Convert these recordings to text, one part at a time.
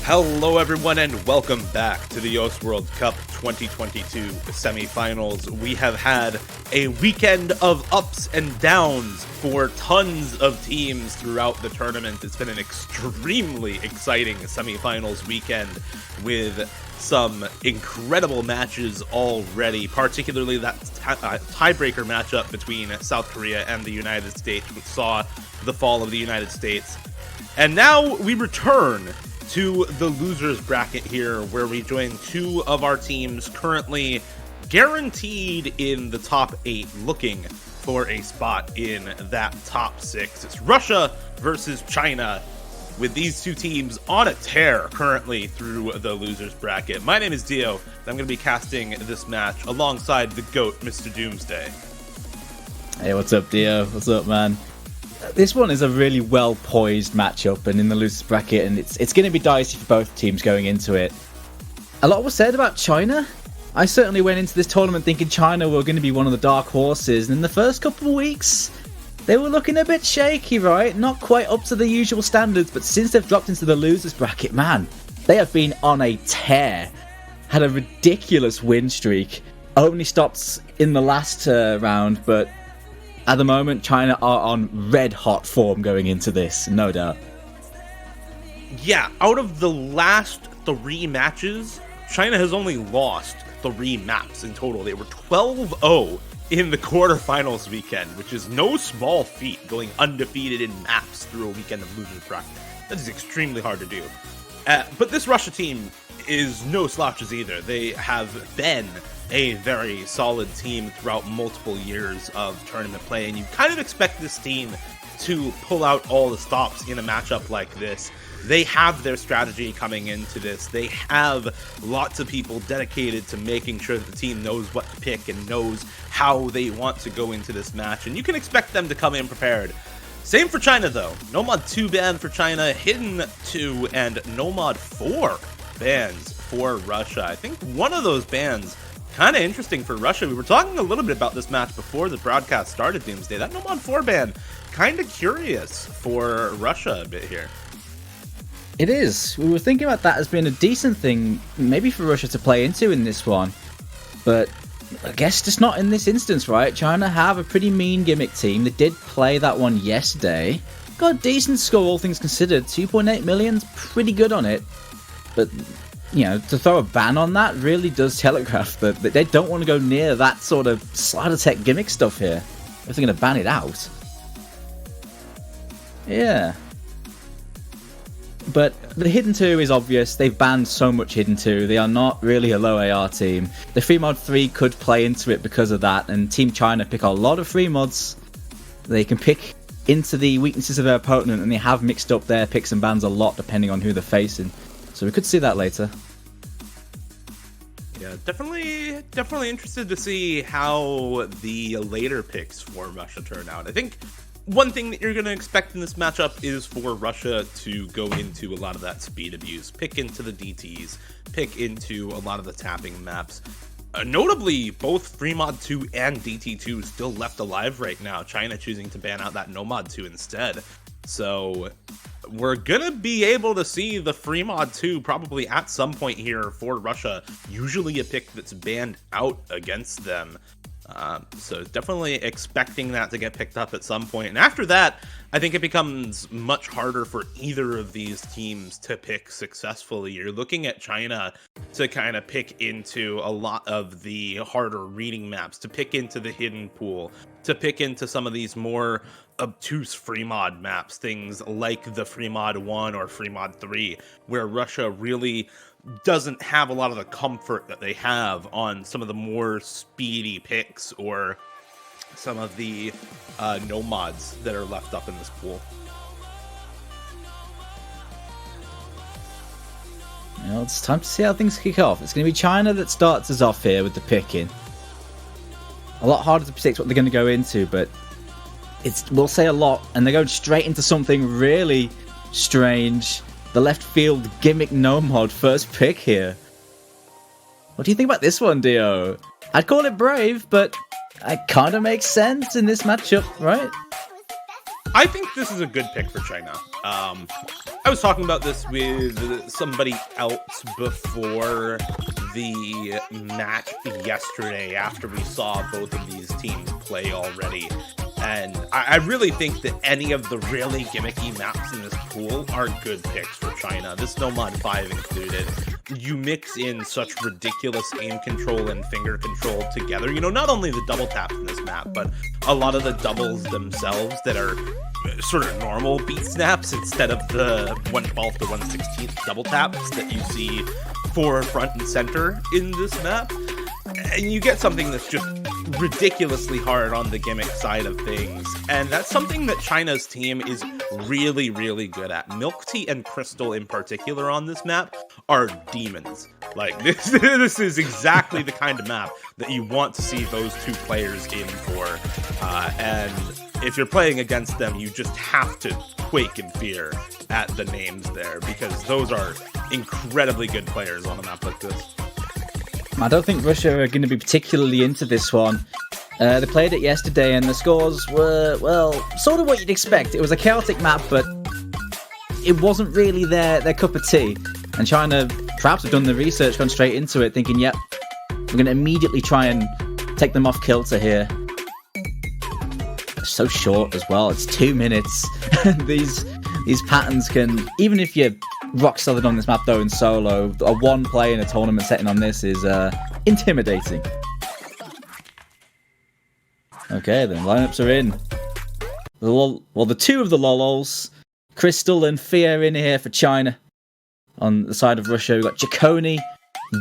Hello everyone and welcome back to the OWC World Cup 2022 semifinals. We have had a weekend of ups and downs for tons of teams throughout the tournament. It's been an extremely exciting semifinals weekend with some incredible matches already, particularly that tiebreaker matchup between South Korea and the United States, which saw the fall of the United States. And now we return to the losers bracket here, where we join two of our teams currently guaranteed in the top 8, looking for a spot in that top 6. It's Russia versus China, with these two teams on a tear currently through the losers bracket. My name is Dio, and I'm going to be casting this match alongside the GOAT, Mr. Doomsday. Hey, what's up, Dio? What's up, man? This one is a really well-poised matchup and in the losers bracket, and it's going to be dicey for both teams going into it. A lot was said about China. I certainly went into this tournament thinking China were going to be one of the dark horses, and in the first couple of weeks, they were looking a bit shaky, right? Not quite up to the usual standards, but since they've dropped into the losers bracket, man, they have been on a tear. Had a ridiculous win streak. Only stopped in the last round, but at the moment, China are on red-hot form going into this, no doubt. Yeah, out of the last 3 matches, China has only lost 3 maps in total. They were 12-0 in the quarterfinals weekend, which is no small feat, going undefeated in maps through a weekend of losers bracket. That is extremely hard to do. But this Russia team is no slouches either. They have been a very solid team throughout multiple years of tournament play, and you kind of expect this team to pull out all the stops in a matchup like this. They have their strategy coming into this. They have lots of people dedicated to making sure that the team knows what to pick and knows how they want to go into this match, and you can expect them to come in prepared. Same for China though. Nomad 2 ban for China, Hidden 2 and Nomad 4 bans for Russia. I think one of those bans kind of interesting for Russia. We were talking a little bit about this match before the broadcast started, Doomsday. That Nomad 4 ban, kind of curious for Russia a bit here. It is. We were thinking about that as being a decent thing, maybe for Russia to play into in this one. But I guess just not in this instance, right? China have a pretty mean gimmick team. They did play that one yesterday. Got a decent score, all things considered. 2.8 million's pretty good on it. But you know, to throw a ban on that really does telegraph that they don't want to go near that sort of slider tech gimmick stuff here if they're going to ban it out. Yeah. But the Hidden 2 is obvious. They've banned so much Hidden 2. They are not really a low AR team. The free mod 3 could play into it because of that, and Team China pick a lot of free mods. They can pick into the weaknesses of their opponent, and they have mixed up their picks and bans a lot depending on who they're facing. So we could see that later. Yeah, definitely interested to see how the later picks for Russia turn out. I think one thing that you're going to expect in this matchup is for Russia to go into a lot of that speed abuse, pick into the DTs, pick into a lot of the tapping maps. Notably, both Fremod 2 and DT2 still left alive right now, China choosing to ban out that Nomad 2 instead. So we're gonna be able to see the Fremod 2 probably at some point here for Russia, usually a pick that's banned out against them. So definitely expecting that to get picked up at some point. And after that, I think it becomes much harder for either of these teams to pick successfully. You're looking at China to kind of pick into a lot of the harder reading maps, to pick into the hidden pool, to pick into some of these more obtuse free mod maps, things like the free mod 1 or free mod 3, where Russia really doesn't have a lot of the comfort that they have on some of the more speedy picks or some of the no mods that are left up in this pool. Well, it's time to see how things kick off. It's going to be China that starts us off here with the picking. A lot harder to predict what they're going to go into, but we'll say a lot, and they're going straight into something really strange. The left field gimmick no mod first pick here. What do you think about this one, Dio? I'd call it brave, but it kind of makes sense in this matchup, right? I think this is a good pick for China. I was talking about this with somebody else before the match yesterday after we saw both of these teams play already. And I really think that any of the really gimmicky maps in this pool are good picks for China. This No Mod 5 included. You mix in such ridiculous aim control and finger control together. You know, not only the double taps in this map, but a lot of the doubles themselves that are sort of normal beat snaps instead of the 1/12 to 1/16 double taps that you see for front and center in this map. And you get something that's just ridiculously hard on the gimmick side of things. And that's something that China's team is really, really good at. Milk Tea and Crystal in particular on this map are demons. Like, this is exactly the kind of map that you want to see those two players in for. And if you're playing against them, you just have to quake in fear at the names there, because those are incredibly good players on a map like this. I don't think Russia are going to be particularly into this one. They played it yesterday and the scores were, well, sort of what you'd expect. It was a chaotic map, but it wasn't really their cup of tea. And China perhaps have done the research, gone straight into it, thinking, yep, we're going to immediately try and take them off kilter here. It's so short as well. It's 2 minutes. These patterns can, even if you're rock solid on this map though in solo, a one play in a tournament setting on this is intimidating. Okay, then lineups are in. The two of the Lolols, Crystal and Fia, in here for China. On the side of Russia, we've got Chaconi,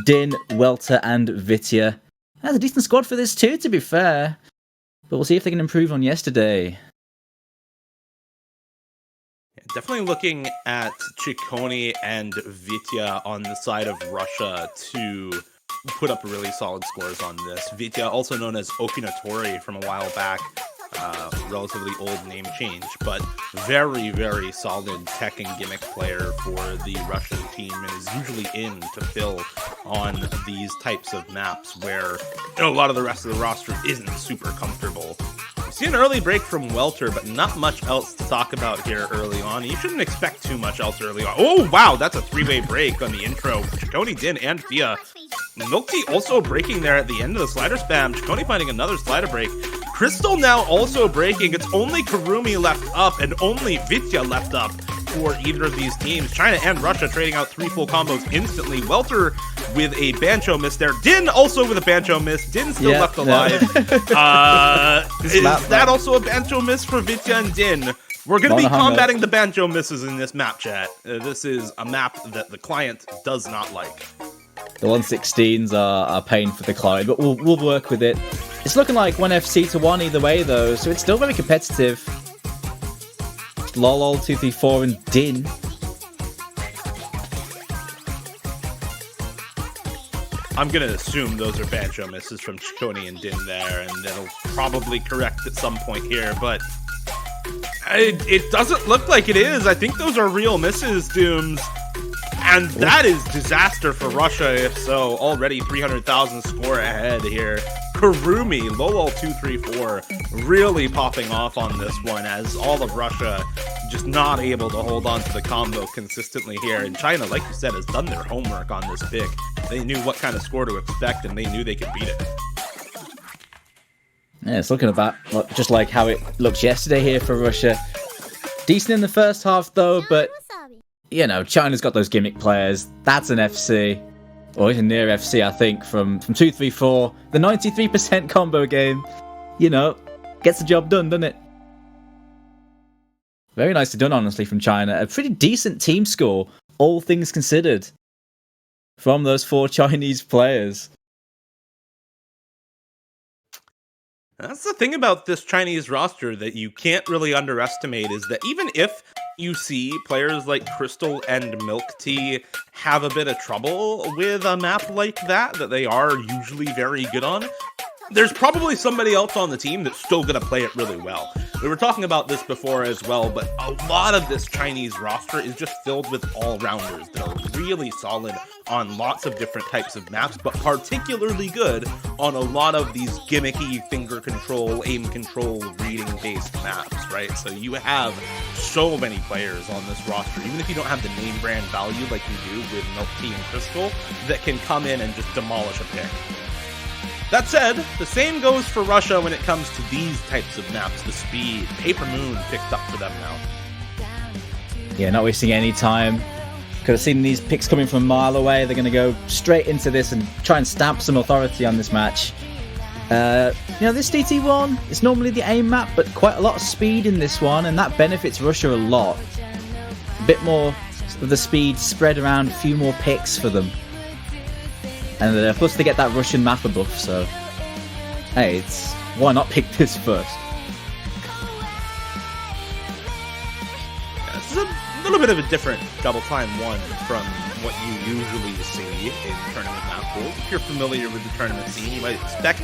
Din, Welter, and Vitya. That's a decent squad for this too, to be fair. But we'll see if they can improve on yesterday. Definitely looking at Chaconi and Vitya on the side of Russia to put up really solid scores on this. Vitya, also known as Okinatori from a while back, relatively old name change, but very, very solid tech and gimmick player for the Russian team, and is usually in to fill on these types of maps where, you know, a lot of the rest of the roster isn't super comfortable. See an early break from Welter, but not much else to talk about here early on. You shouldn't expect too much else early on. Oh, wow, that's a three-way break on the intro. Chaconi, Din, and Fia. Milk Tea also breaking there at the end of the slider spam. Chaconi finding another slider break. Crystal now also breaking. It's only Karumi left up and only Vitya left up for either of these teams. China and Russia trading out 3 full combos instantly. Welter with a Bancho miss there. Din also with a Bancho miss. Din still left alive. Is that also a Bancho miss for Vitya and Din? We're going to be combating the Bancho misses in this map, chat. This is a map that the client does not like. The 116s are pain for the client, but we'll work with it. It's looking like 1FC to 1 either way, though, so it's still very competitive. Lolol, 234, and Din. I'm going to assume those are Bancho misses from Chaconi and Din there, and it'll probably correct at some point here, but it doesn't look like it is. I think those are real misses, Dooms. And that is disaster for Russia, if so. Already 300,000 score ahead here. Karumi, Lolol234, really popping off on this one, as all of Russia just not able to hold on to the combo consistently here. And China, like you said, has done their homework on this pick. They knew what kind of score to expect, and they knew they could beat it. Yeah, it's looking about just like how it looked yesterday here for Russia. Decent in the first half, though, but you know, China's got those gimmick players. That's an FC, or even near FC, I think, from 234. The 93% combo game, you know, gets the job done, doesn't it? Very nicely done, honestly, from China. A pretty decent team score, all things considered, from those 4 Chinese players. That's the thing about this Chinese roster that you can't really underestimate, is that even if you see players like Crystal and Milk Tea have a bit of trouble with a map like that they are usually very good on, there's probably somebody else on the team that's still going to play it really well. We were talking about this before as well, but a lot of this Chinese roster is just filled with all-rounders that are really solid on lots of different types of maps, but particularly good on a lot of these gimmicky finger control, aim control, reading-based maps, right? So you have so many players on this roster, even if you don't have the name brand value like you do with Milk Tea and Crystal, that can come in and just demolish a pick. That said, the same goes for Russia when it comes to these types of maps. The speed, Paper Moon picked up for them now. Yeah, not wasting any time. Could have seen these picks coming from a mile away. They're going to go straight into this and try and stamp some authority on this match. This DT1 is normally the aim map, but quite a lot of speed in this one, and that benefits Russia a lot. A bit more of the speed spread around, a few more picks for them. And plus they get that Russian mapper buff, so hey, why not pick this first? Yeah, this is a little bit of a different double time one from what you usually see in tournament map pools. If you're familiar with the tournament scene, you might expect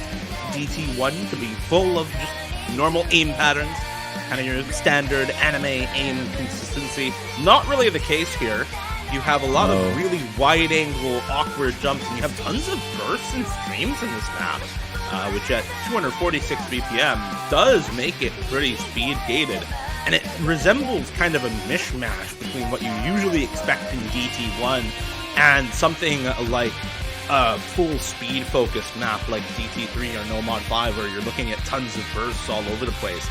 DT1 to be full of just normal aim patterns, kind of your standard anime aim consistency. Not really the case here. You have a lot of really wide-angle, awkward jumps, and you have tons of bursts and streams in this map, which at 246 BPM does make it pretty speed-gated. And it resembles kind of a mishmash between what you usually expect in DT1 and something like a full speed-focused map like DT3 or No Mod 5, where you're looking at tons of bursts all over the place.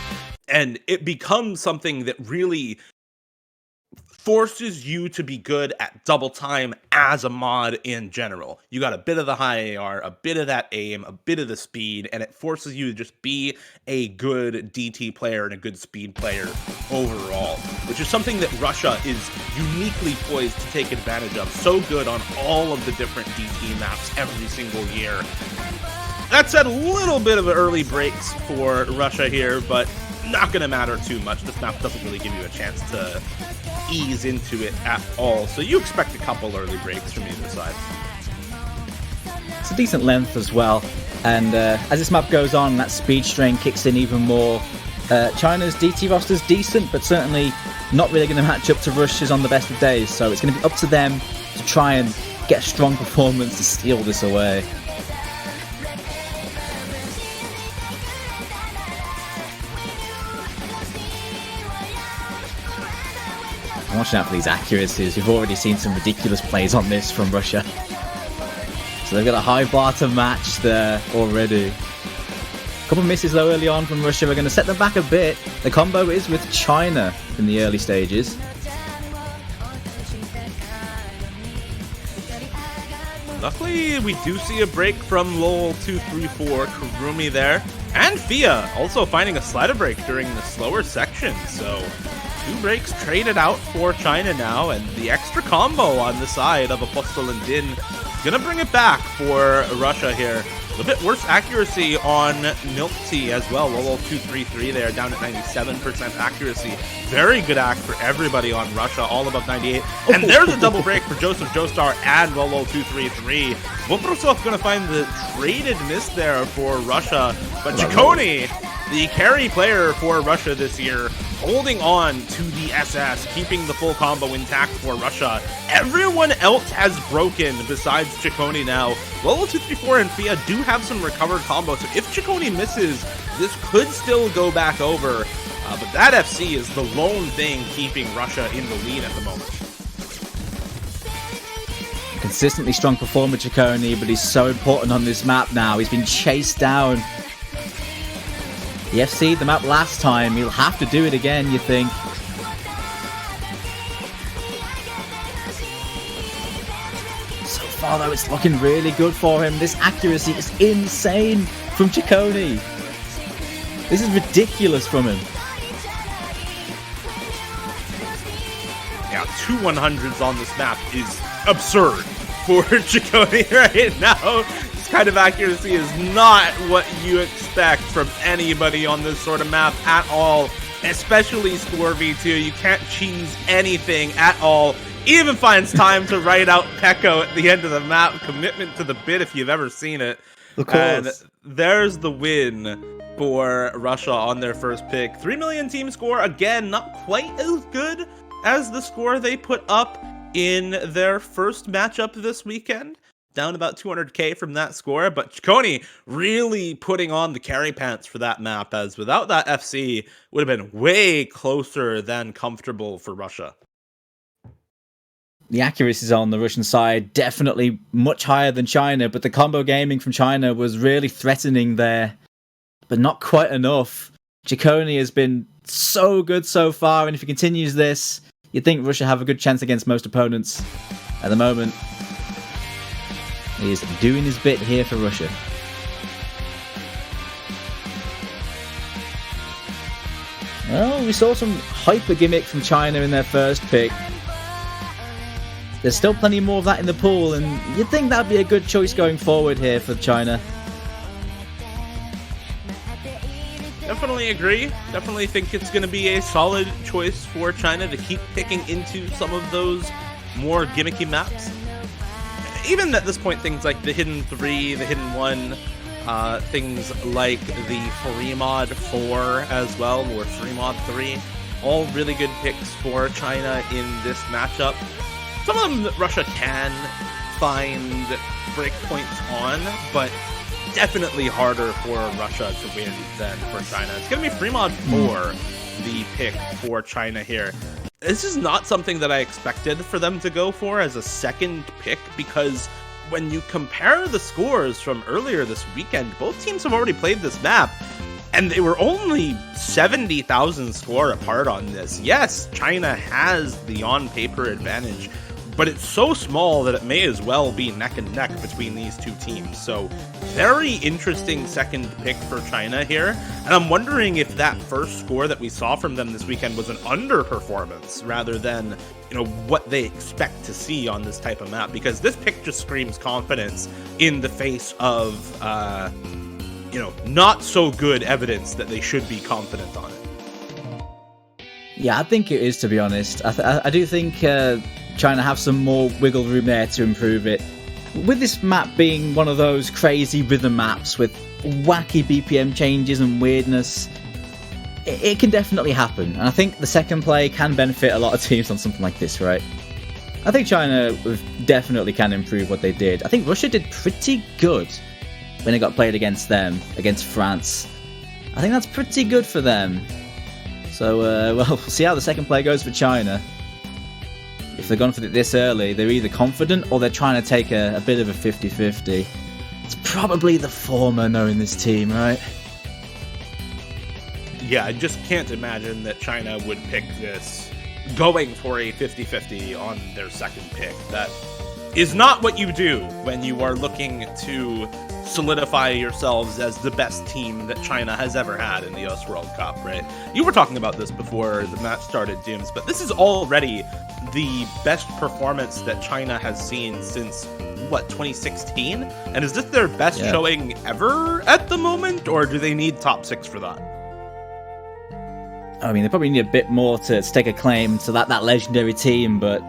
And it becomes something that really forces you to be good at double time as a mod in general. You got a bit of the high AR, a bit of that aim, a bit of the speed, and it forces you to just be a good DT player and a good speed player overall, which is something that Russia is uniquely poised to take advantage of. So good on all of the different DT maps every single year. That said, a little bit of early breaks for Russia here, but not going to matter too much. This map doesn't really give you a chance to ease into it at all, so you expect a couple early breaks from either side. It's a decent length as well, and as this map goes on, that speed strain kicks in even more. China's DT roster's decent, but certainly not really going to match up to Russia's on the best of days, so it's going to be up to them to try and get a strong performance to steal this away. I'm watching out for these accuracies. We've already seen some ridiculous plays on this from Russia. So they've got a high bar to match there already. A couple misses though early on from Russia. We're going to set them back a bit. The combo is with China in the early stages. Luckily, we do see a break from Lol234, Kurumi there, and Fia also finding a slider break during the slower section, so 2 breaks traded out for China now, and the extra combo on the side of Apostle and Din gonna bring it back for Russia here. A bit worse accuracy on Milk Tea as well. Lol233 there, down at 97% accuracy. Very good act for everybody on Russia, all above 98. And there's a double break for Joseph Joestar and Lol233. Woprosov gonna find the traded miss there for Russia, but Chaconi, the carry player for Russia this year, holding on to the SS, keeping the full combo intact for Russia. Everyone else has broken besides Chaconi now. Lol234 and Fia do have some recovered combos, so if Chaconi misses, this could still go back over. But that FC is the lone thing keeping Russia in the lead at the moment. Consistently strong performer, Chaconi, but he's so important on this map now. He's been chased down. The FC, the map last time, he'll have to do it again, you think. So far, though, it's looking really good for him. This accuracy is insane from Chaconi. This is ridiculous from him. Yeah, 2 100s on this map is absurd for Chaconi right now. This kind of accuracy is not what you expect from anybody on this sort of map at all, especially Score V2. You can't cheese anything at all. Even finds time to write out Pekko at the end of the map. Commitment to the bit if you've ever seen it. Of course. And there's the win for Russia on their first pick. 3 million team score. Again, not quite as good as the score they put up in their first matchup this weekend. Down about 200k from that score, but Chaconi really putting on the carry pants for that map, as without that FC, would have been way closer than comfortable for Russia. The accuracies on the Russian side definitely much higher than China, but the combo gaming from China was really threatening there, but not quite enough. Chaconi has been so good so far, and if he continues this, you'd think Russia have a good chance against most opponents. At the moment, he is doing his bit here for Russia. Well, we saw some hyper gimmick from China in their first pick. There's still plenty more of that in the pool, and you'd think that'd be a good choice going forward here for China. Definitely agree. Definitely think it's going to be a solid choice for China to keep picking into some of those more gimmicky maps. Even at this point, things like the Hidden 3, the Hidden 1, things like the Free Mod 4 as well, or Free Mod 3, all really good picks for China in this matchup. Some of them that Russia can find breakpoints on, but definitely harder for Russia to win than for China. It's going to be Free Mod 4, the pick for China here. This is not something that I expected for them to go for as a second pick, because when you compare the scores from earlier this weekend, both teams have already played this map, and they were only 70,000 score apart on this. Yes, China has the on-paper advantage, but it's so small that it may as well be neck and neck between these two teams. So very interesting second pick for China here. And I'm wondering if that first score that we saw from them this weekend was an underperformance rather than, what they expect to see on this type of map. Because this pick just screams confidence in the face of, not so good evidence that they should be confident on it. Yeah, I think it is, to be honest. I do think China have some more wiggle room there to improve it. With this map being one of those crazy rhythm maps with wacky BPM changes and weirdness, it can definitely happen. And I think the second play can benefit a lot of teams on something like this, right? I think China definitely can improve what they did. I think Russia did pretty good when it got played against them, against France. I think that's pretty good for them. So, we'll see how the second play goes for China. If they're gone for it this early, they're either confident or they're trying to take a bit of a 50-50. It's probably the former, knowing this team, right? Yeah, I just can't imagine that China would pick this going for a 50-50 on their second pick. That is not what you do when you are looking to solidify yourselves as the best team that China has ever had in the US World Cup, right? You were talking about this before the match started, Dooms, but this is already the best performance that China has seen since, 2016? And is this their best showing ever at the moment, or do they need top 6 for that? I mean, they probably need a bit more to stake a claim to that legendary team, but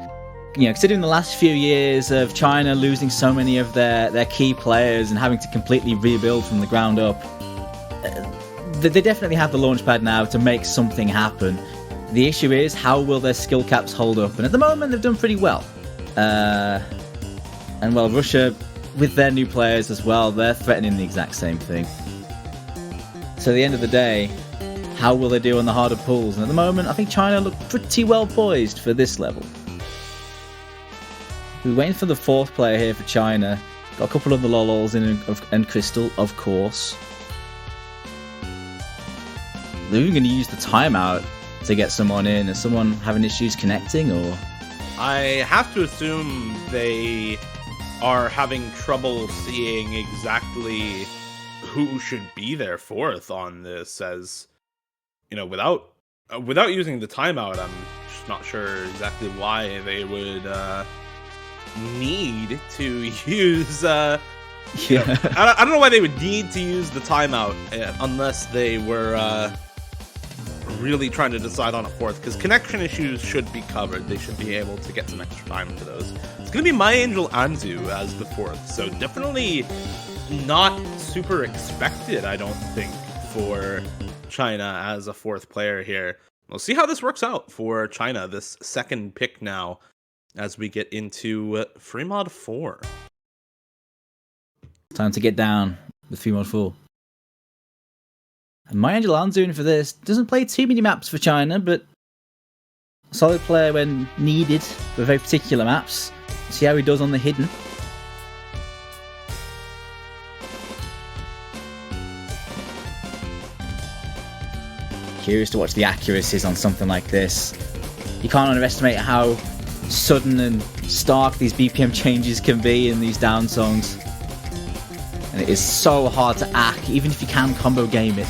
considering the last few years of China losing so many of their key players and having to completely rebuild from the ground up, they definitely have the launch pad now to make something happen. The issue is, how will their skill caps hold up? And at the moment, they've done pretty well. And Russia, with their new players as well, they're threatening the exact same thing. So at the end of the day, how will they do on the harder pools? And at the moment, I think China look pretty well poised for this level. We're waiting for the fourth player here for China. Got a couple of the Lolols in and Crystal, of course. They're even going to use the timeout to get someone in. Is someone having issues connecting, or? I have to assume they are having trouble seeing exactly who should be their fourth on this, as, without using the timeout, I'm just not sure exactly why they would need to use I don't know why they would need to use the timeout unless they were really trying to decide on a fourth, because connection issues should be covered. They should be able to get some extra time for those. It's going to be My Angel Anzu as the fourth, so definitely not super expected, I don't think, for China as a fourth player here. We'll see how this works out for China, this second pick now, as we get into Free Mod 4. Time to get down with Free Mod 4. And my Angel Anzun for this doesn't play too many maps for China, but a solid player when needed for very particular maps. See how he does on the hidden. Curious to watch the accuracies on something like this. You can't underestimate how sudden and stark these BPM changes can be in these down songs. And it is so hard to act, even if you can combo game it.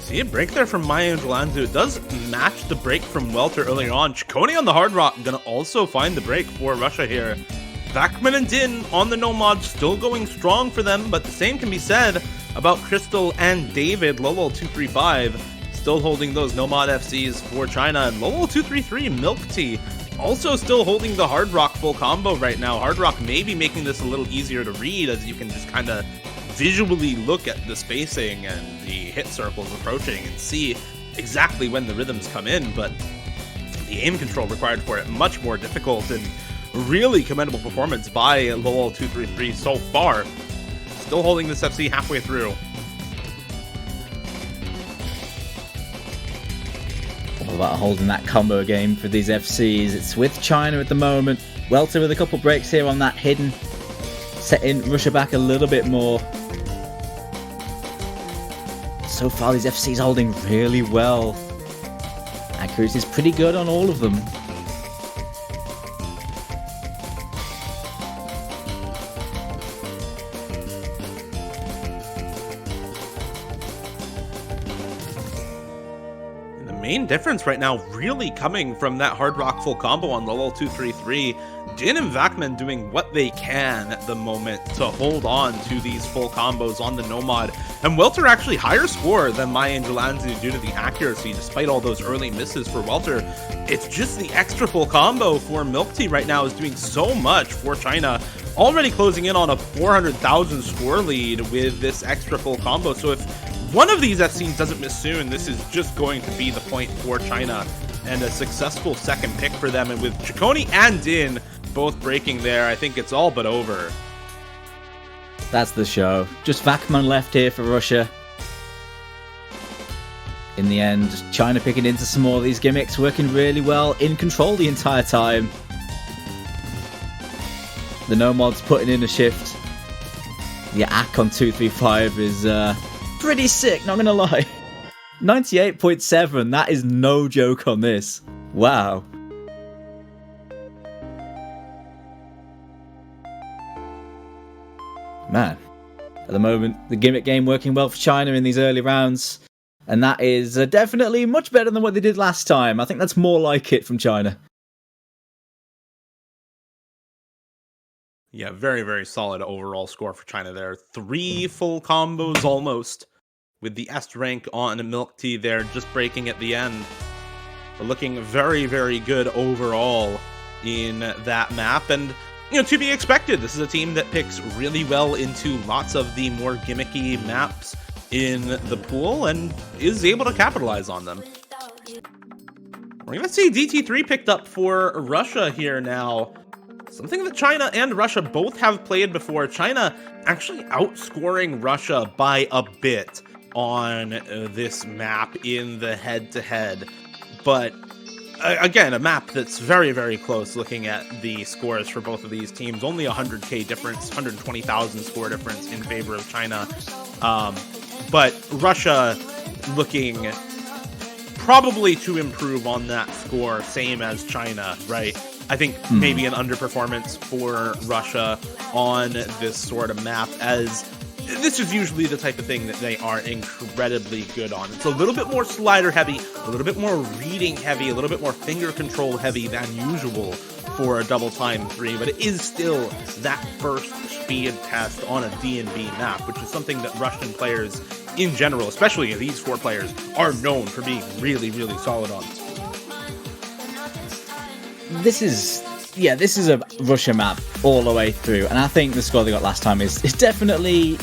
See a break there from My Angel Anzu. It does match the break from Welter earlier on. Chaconi on the Hard Rock gonna also find the break for Russia here. Vakman and Din on the Nomad still going strong for them, but the same can be said about Crystal and David. Lolo235 still holding those Nomad FCs for China, and Lolo233 Milk Tea also still holding the Hard Rock full combo right now. Hard Rock may be making this a little easier to read, as you can just kind of visually look at the spacing and the hit circles approaching and see exactly when the rhythms come in, but the aim control required for it much more difficult, and really commendable performance by Lolo233 so far. Still holding this FC halfway through. All about holding that combo game for these FCs. It's with China at the moment. Welter with a couple breaks here on that hidden, setting Russia back a little bit more. So far, these FCs holding really well. Accuracy is pretty good on all of them. And the main difference right now really coming from that Hard Rock full combo on Lolo233. Din and Vakman doing what they can at the moment to hold on to these full combos on the Nomad. And Welter actually higher score than My Angel Anzu due to the accuracy, despite all those early misses for Welter. It's just the extra full combo for Milk Tea right now is doing so much for China. Already closing in on a 400,000 score lead with this extra full combo. So if one of these FCs doesn't miss soon, this is just going to be the point for China. And a successful second pick for them. And with Chaconi and Din both breaking there, I think it's all but over. That's the show. Just Vakman left here for Russia. In the end, China picking into some more of these gimmicks, working really well, in control the entire time. The Nomad's putting in a shift. The ack on 235 is pretty sick, not gonna lie. 98.7, that is no joke on this. Wow. Man, at the moment, the gimmick game working well for China in these early rounds. And that is definitely much better than what they did last time. I think that's more like it from China. Yeah, very, very solid overall score for China there. 3 full combos almost, with the S rank on Milk Tea there, just breaking at the end. But looking very, very good overall in that map. And, you know, to be expected, this is a team that picks really well into lots of the more gimmicky maps in the pool and is able to capitalize on them. We're going to see DT3 picked up for Russia here now. Something that China and Russia both have played before. China actually outscoring Russia by a bit on this map in the head-to-head. But again, a map that's very, very close looking at the scores for both of these teams. Only 100k difference, 120,000 score difference in favor of China. But Russia looking probably to improve on that score, same as China, right? I think maybe an underperformance for Russia on this sort of map, as this is usually the type of thing that they are incredibly good on. It's a little bit more slider heavy, a little bit more reading heavy, a little bit more finger control heavy than usual for a double time 3, but it is still that first speed test on a D&B map, which is something that Russian players in general, especially these 4 players, are known for being really, really solid on. This is a Russia map all the way through, and I think the score they got last time is definitely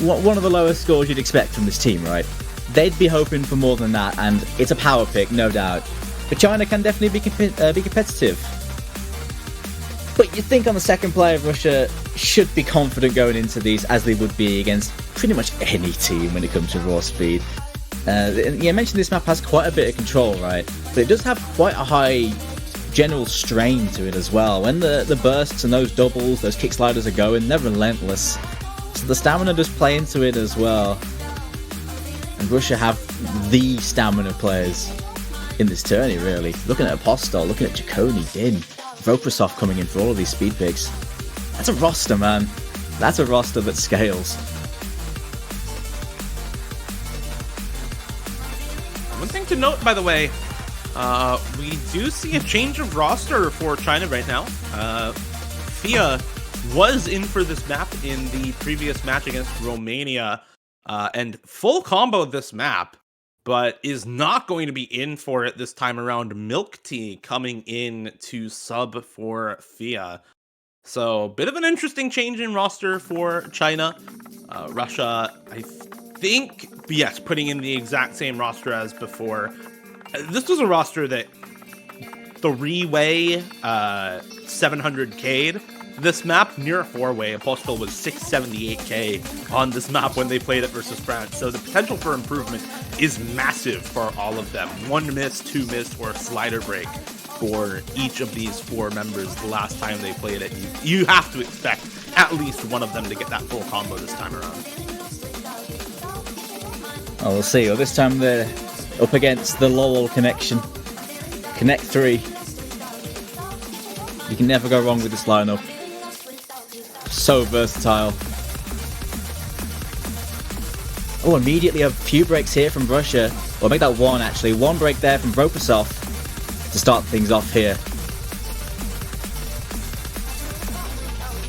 one of the lowest scores you'd expect from this team, right? They'd be hoping for more than that, and it's a power pick, no doubt. But China can definitely be competitive. But you'd think on the second player, Russia should be confident going into these, as they would be against pretty much any team when it comes to raw speed. I mentioned this map has quite a bit of control, right? But it does have quite a high general strain to it as well. When the bursts and those doubles, those kick sliders are going, they're relentless. So the stamina does play into it as well. And Russia have the stamina players in this tourney, really. Looking at Apostol, looking at Chaconi, Din, Voprasov coming in for all of these speed picks. That's a roster, man. That's a roster that scales. One thing to note, by the way, we do see a change of roster for China right now. Fia was in for this map in the previous match against Romania, and full combo this map, but is not going to be in for it this time around. Milk Tea coming in to sub for Fia. So, bit of an interesting change in roster for China. Russia, I think, yes, putting in the exact same roster as before. This was a roster that 3-way 700k'd this map, near 4-way. Apostol was 678k on this map when they played it versus France. So the potential for improvement is massive for all of them. 1 miss, 2 miss, or slider break for each of these 4 members the last time they played it. You have to expect at least one of them to get that full combo this time around. Oh, we'll see. Well, this time they're up against the Lowell connection. Connect 3. You can never go wrong with this lineup. So versatile. Oh, immediately a few breaks here from Russia. Well, make that 1 actually. 1 break there from Voprasov to start things off here.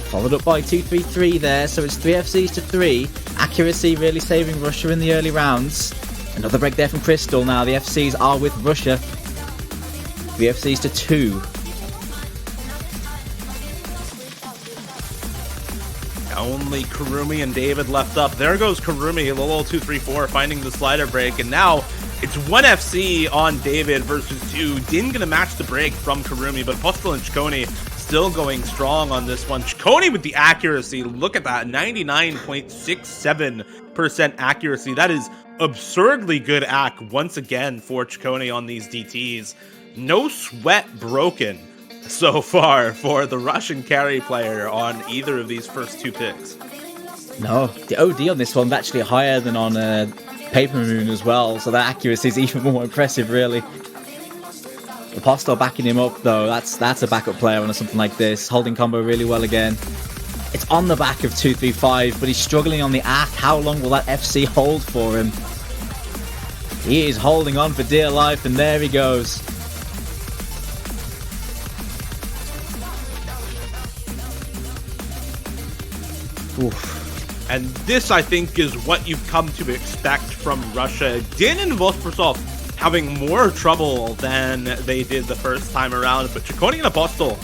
Followed up by 2-3-3 there, so it's 3 FCs to 3. Accuracy really saving Russia in the early rounds. Another break there from Crystal now. The FCs are with Russia. 3 FCs to 2. Only Kurumi and David left up. There goes Kurumi, Lolo 2-3-4, finding the slider break, and now it's 1 FC on David versus 2. Din gonna match the break from Kurumi, but Apostol and Chaconi still going strong on this one. Chaconi with the accuracy, look at that, 99.67% accuracy. That is absurdly good ac once again for Chaconi on these DTs. No sweat broken so far for the Russian carry player on either of these first 2 picks. No, the OD on this one's actually higher than on Paper Moon as well, so that accuracy is even more impressive, really. Apostol backing him up, though. That's a backup player on something like this. Holding combo really well again. It's on the back of 2-3-5, but he's struggling on the AC. How long will that FC hold for him? He is holding on for dear life, and there he goes. Oof. And this, I think, is what you've come to expect from Russia. Din and Voprasov having more trouble than they did the first time around, but Chaconi and Apostol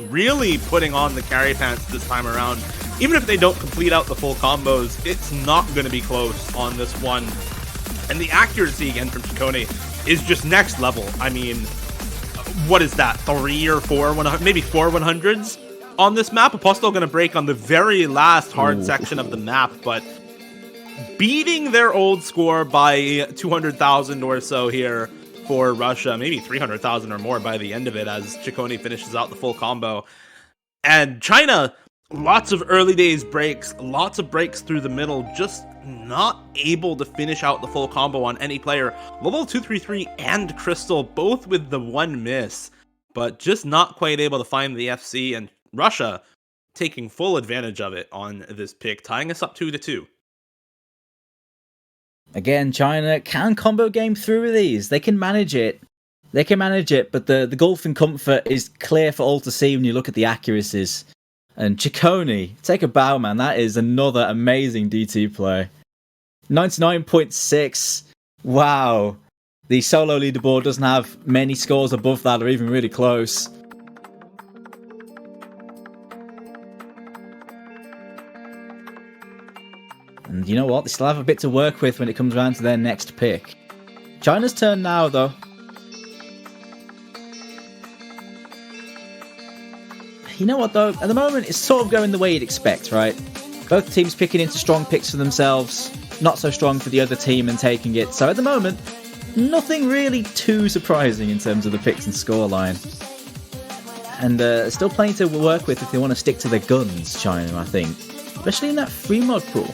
really putting on the carry pants this time around. Even if they don't complete out the full combos, it's not going to be close on this one. And the accuracy again from Chaconi is just next level. I mean, what is that? 3 or 4, maybe 4 100s? On this map. Apostol going to break on the very last hard section of the map, but beating their old score by 200,000 or so here for Russia, maybe 300,000 or more by the end of it as Chaconi finishes out the full combo. And China, lots of early days breaks, lots of breaks through the middle, just not able to finish out the full combo on any player. Level 233 and Crystal both with the 1 miss, but just not quite able to find the FC, and Russia taking full advantage of it on this pick, tying us up 2-2. Again, China can combo game through these. They can manage it. They can manage it, but the gulf in comfort is clear for all to see when you look at the accuracies. And Ciccone, take a bow, man. That is another amazing DT play. 99.6. Wow. The solo leaderboard doesn't have many scores above that or even really close. And you know what? They still have a bit to work with when it comes around to their next pick. China's turn now, though. You know what, though? At the moment, it's sort of going the way you'd expect, right? Both teams picking into strong picks for themselves, not so strong for the other team and taking it. So at the moment, nothing really too surprising in terms of the picks and scoreline. And still plenty to work with if they want to stick to their guns, China, I think. Especially in that free mod pool.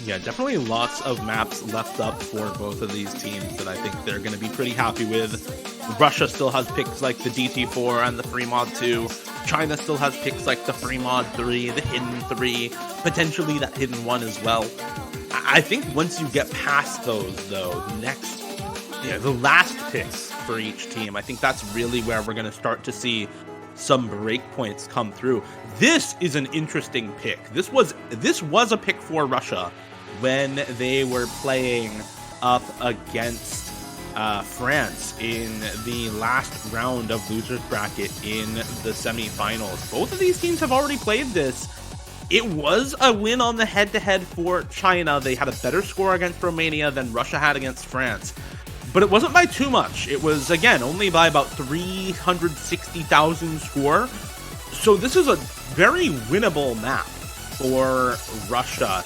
Yeah, definitely lots of maps left up for both of these teams that I think they're going to be pretty happy with. Russia still has picks like the DT4 and the Free Mod 2. China still has picks like the Free Mod 3, the Hidden 3, potentially that Hidden 1 as well. I think once you get past those, though, the last picks for each team, I think that's really where we're going to start to see some breakpoints come through. This is an interesting pick. This was a pick for Russia when they were playing up against France in the last round of losers bracket in the semifinals. Both of these teams have already played this. It was a win on the head-to-head for China. They had a better score against Romania than Russia had against France. But it wasn't by too much. It was, again, only by about 360,000 score. So this is a very winnable map for Russia.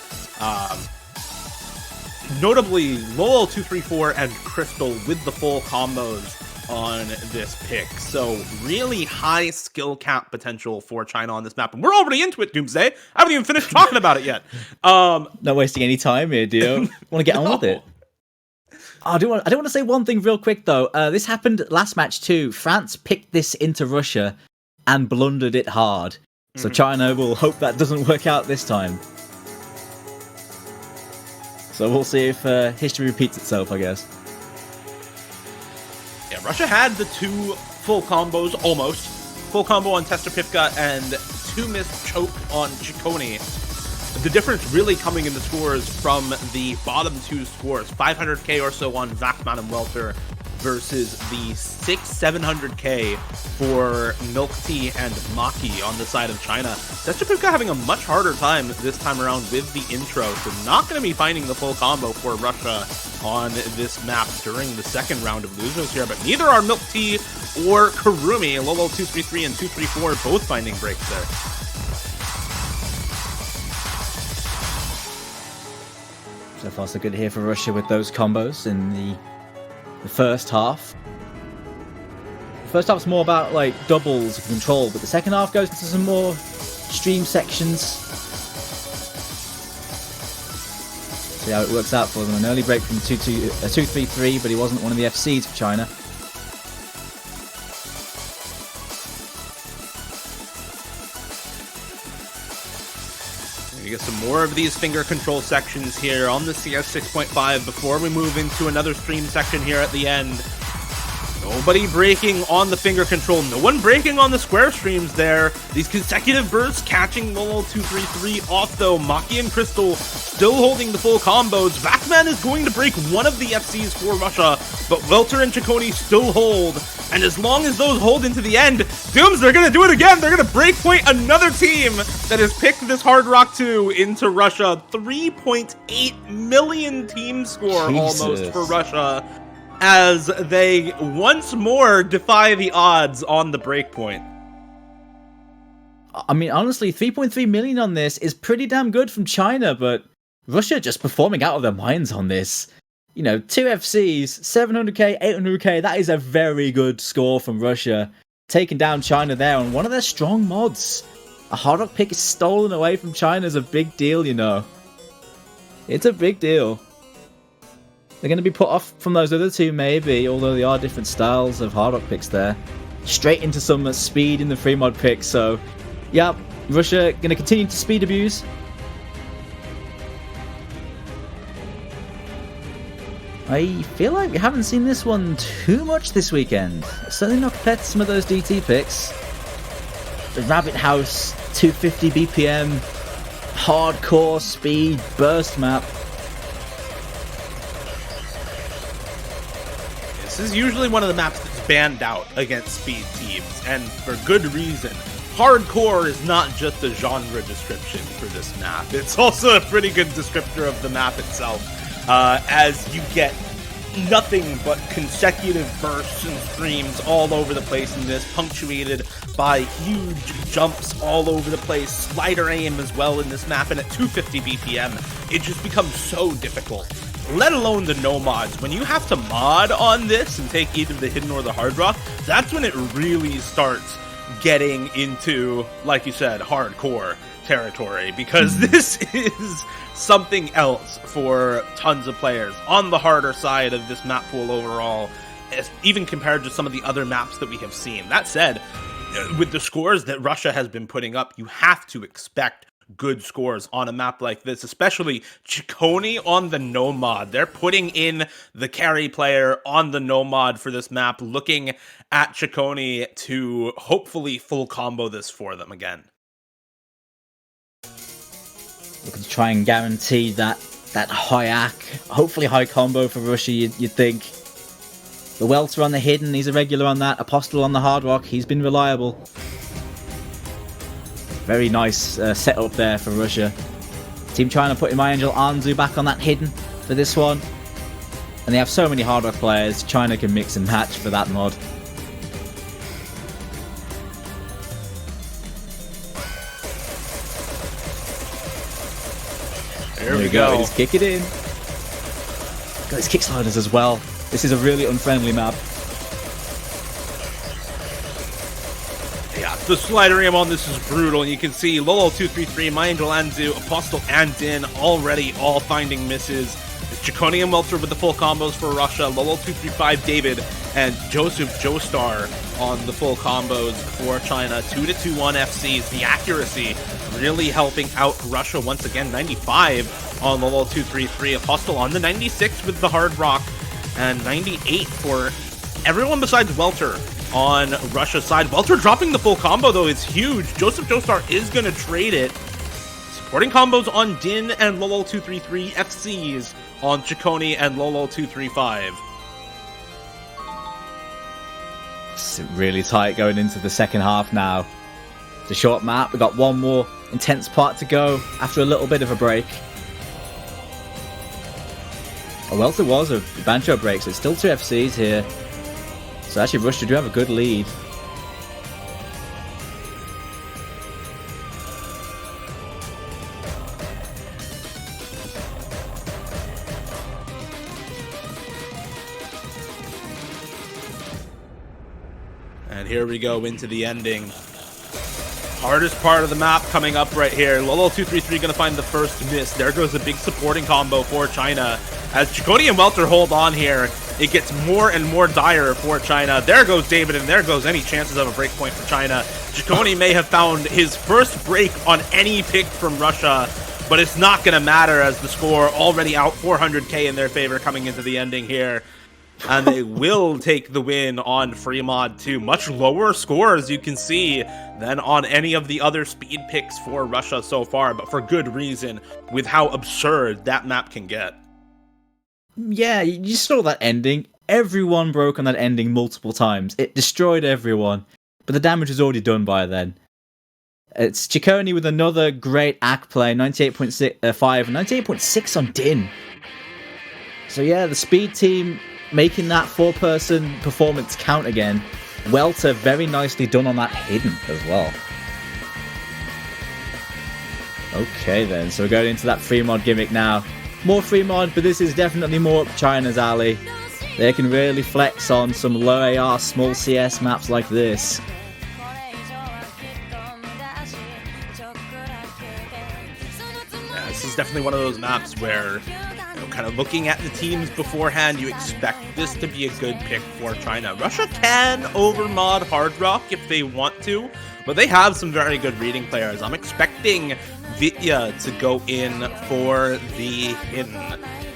Notably, Lolo234 and Crystal with the full combos on this pick. So really high skill cap potential for China on this map. And we're already into it, Doomsday. I haven't even finished talking about it yet. Not wasting any time here, Dio. Want to get on with it? I do want to say one thing real quick, though. This happened last match, too. France picked this into Russia and blundered it hard. So China will hope that doesn't work out this time. So we'll see if history repeats itself, I guess. Yeah, Russia had the two full combos, almost. Full combo on Tester Pipka and two missed choke on Ciccone. The difference really coming in the scores from the bottom two scores. 500k or so on Zachman and Welter versus the 700k for Milk Tea and Maki on the side of China. Tester Pipka having a much harder time this time around with the intro, so not going to be finding the full combo for Russia on this map during the second round of losers here, but neither are Milk Tea or Karumi. Lolo233 and 234 both finding breaks there. So far so good here for Russia with those combos in the first half. The first half's more about like doubles of control, but the second half goes into some more stream sections. See how it works out for them. An early break from 2-3-3, but he wasn't one of the FCs for China. We get some more of these finger control sections here on the CS 6.5 before we move into another stream section here at the end. Nobody breaking on the finger control. No one breaking on the square streams there. These consecutive bursts catching Lolo233 off though. Maki and Crystal still holding the full combos. Vacman is going to break one of the FCs for Russia, but Welter and Ciccone still hold. And as long as those hold into the end, Dooms, they're going to do it again. They're going to breakpoint another team that has picked this Hard Rock 2 into Russia. 3.8 million team score almost for Russia, as they once more defy the odds on the breakpoint. I mean, honestly, 3.3 million on this is pretty damn good from China, but Russia just performing out of their minds on this. You know, 2 FCs, 700k, 800k, that is a very good score from Russia. Taking down China there on one of their strong mods. A Hard Rock pick is stolen away from China is a big deal, you know. It's a big deal. They're going to be put off from those other two, maybe, although they are different styles of Hard Rock picks there. Straight into some speed in the free mod pick, so yeah, Russia going to continue to speed abuse. I feel like we haven't seen this one too much this weekend. Certainly not compared to some of those DT picks. The Rabbit House 250 BPM, hardcore speed burst map. This is usually one of the maps that's banned out against speed teams, and for good reason. Hardcore is not just a genre description for this map. It's also a pretty good descriptor of the map itself, as you get nothing but consecutive bursts and screams all over the place in this, punctuated by huge jumps all over the place, slider aim as well in this map, and at 250 BPM, it just becomes so difficult. Let alone the no mods. When you have to mod on this and take either the hidden or the hard rock, that's when it really starts getting into, like you said, hardcore territory, because this is something else for tons of players on the harder side of this map pool overall, even compared to some of the other maps that we have seen. That said, with the scores that Russia has been putting up, you have to expect good scores on a map like this, especially Ciccone on the no mod. They're putting in the carry player on the no mod for this map, looking at Ciccone to hopefully full combo this for them again. Looking to try and guarantee that high AC, hopefully high combo for Russia, you'd think. The Welter on the hidden, he's a regular on that. Apostle on the hard rock, he's been reliable. Very nice setup there for Russia. Team China putting My Angel Anzu back on that hidden for this one. And they have so many hard rock players, China can mix and match for that mod. There we go. Just kick it in. Got his kick sliders as well. This is a really unfriendly map. Yeah, the slider aim on this is brutal, and you can see Lolo233, My Angel Anzu, Apostle, and Din already all finding misses. It's Ciccone and Welter with the full combos for Russia, Lolo235, David, and Joseph Joestar on the full combos for China. 2-2-1 FCs, the accuracy really helping out Russia once again. 95 on Lolo233, Apostle on the 96 with the hard rock, and 98 for everyone besides Welter on Russia's side. Welter dropping the full combo, though, is huge. Joseph Joestar is going to trade it. Supporting combos on Din and Lolo233, FCs on Ciccone and Lolo235. It's really tight going into the second half now. It's a short map. We've got one more intense part to go after a little bit of a break. Well, there was a Bancho break, so it's still 2 FCs here. So actually, Russia do have a good lead. And here we go into the ending. Hardest part of the map coming up right here. Lolo233 going to find the first miss. There goes a big supporting combo for China. As Ciccone and Welter hold on here, it gets more and more dire for China. There goes David, and there goes any chances of a break point for China. Ciccone may have found his first break on any pick from Russia, but it's not going to matter as the score already out 400k in their favor coming into the ending here. And they will take the win on free mod 2. Much lower score, as you can see, than on any of the other speed picks for Russia so far, but for good reason, with how absurd that map can get. Yeah, you saw that ending. Everyone broke on that ending multiple times. It destroyed everyone, but the damage was already done by then. It's Ciccone with another great AC play, 98.5 and 98.6 on Din. So yeah, the speed team making that 4-person performance count again. Welter very nicely done on that hidden as well. Okay then, so we're going into that free mod gimmick now. More free mod, but this is definitely more up China's alley. They can really flex on some low AR, small CS maps like this. Yeah, this is definitely one of those maps where kind of looking at the teams beforehand, you expect this to be a good pick for China. Russia can overmod Hard Rock if they want to, but they have some very good reading players. I'm expecting Vitya to go in for the hidden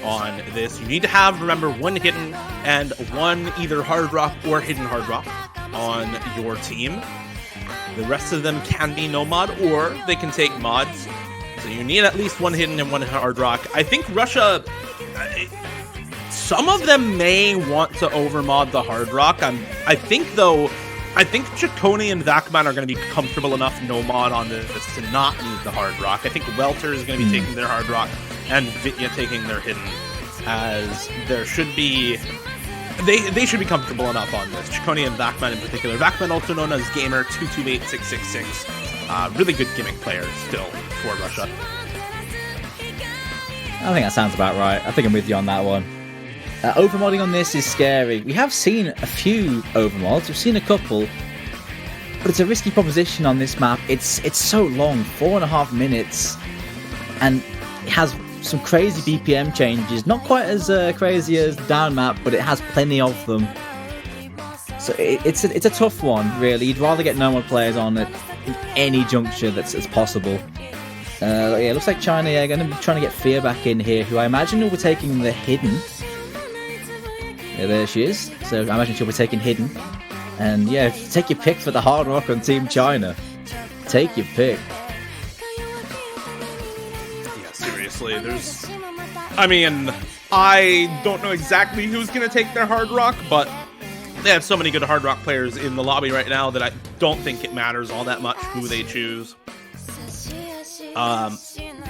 on this. You need to have, remember, one hidden and one either Hard Rock or hidden Hard Rock on your team. The rest of them can be no mod, or they can take mods. So you need at least one hidden and one Hard Rock. I think Russia, some of them may want to overmod the Hard Rock. I think Chaconi and Vakman are going to be comfortable enough no mod on this to not need the Hard Rock. I think Welter is going to be taking their Hard Rock and Vitya taking their hidden, as there should be... They should be comfortable enough on this. Chaconi and Vakman in particular. Vakman, also known as Gamer228666. Really good gimmick player still for Russia. I think that sounds about right. I think I'm with you on that one. Overmodding on this is scary. We have seen a few overmods. We've seen a couple. But it's a risky proposition on this map. It's so long. 4.5 minutes. And it has some crazy BPM changes, not quite as crazy as down map, but it has plenty of them. So it's a tough one, really. You'd rather get normal players on it in any juncture that's as possible. Yeah, it looks like China are going to be trying to get Fear back in here, who I imagine will be taking the hidden. Yeah, there she is. So I imagine she'll be taking hidden. And yeah, take your pick for the Hard Rock on Team China. Take your pick. I don't know exactly who's going to take their Hard Rock, but they have so many good Hard Rock players in the lobby right now that I don't think it matters all that much who they choose.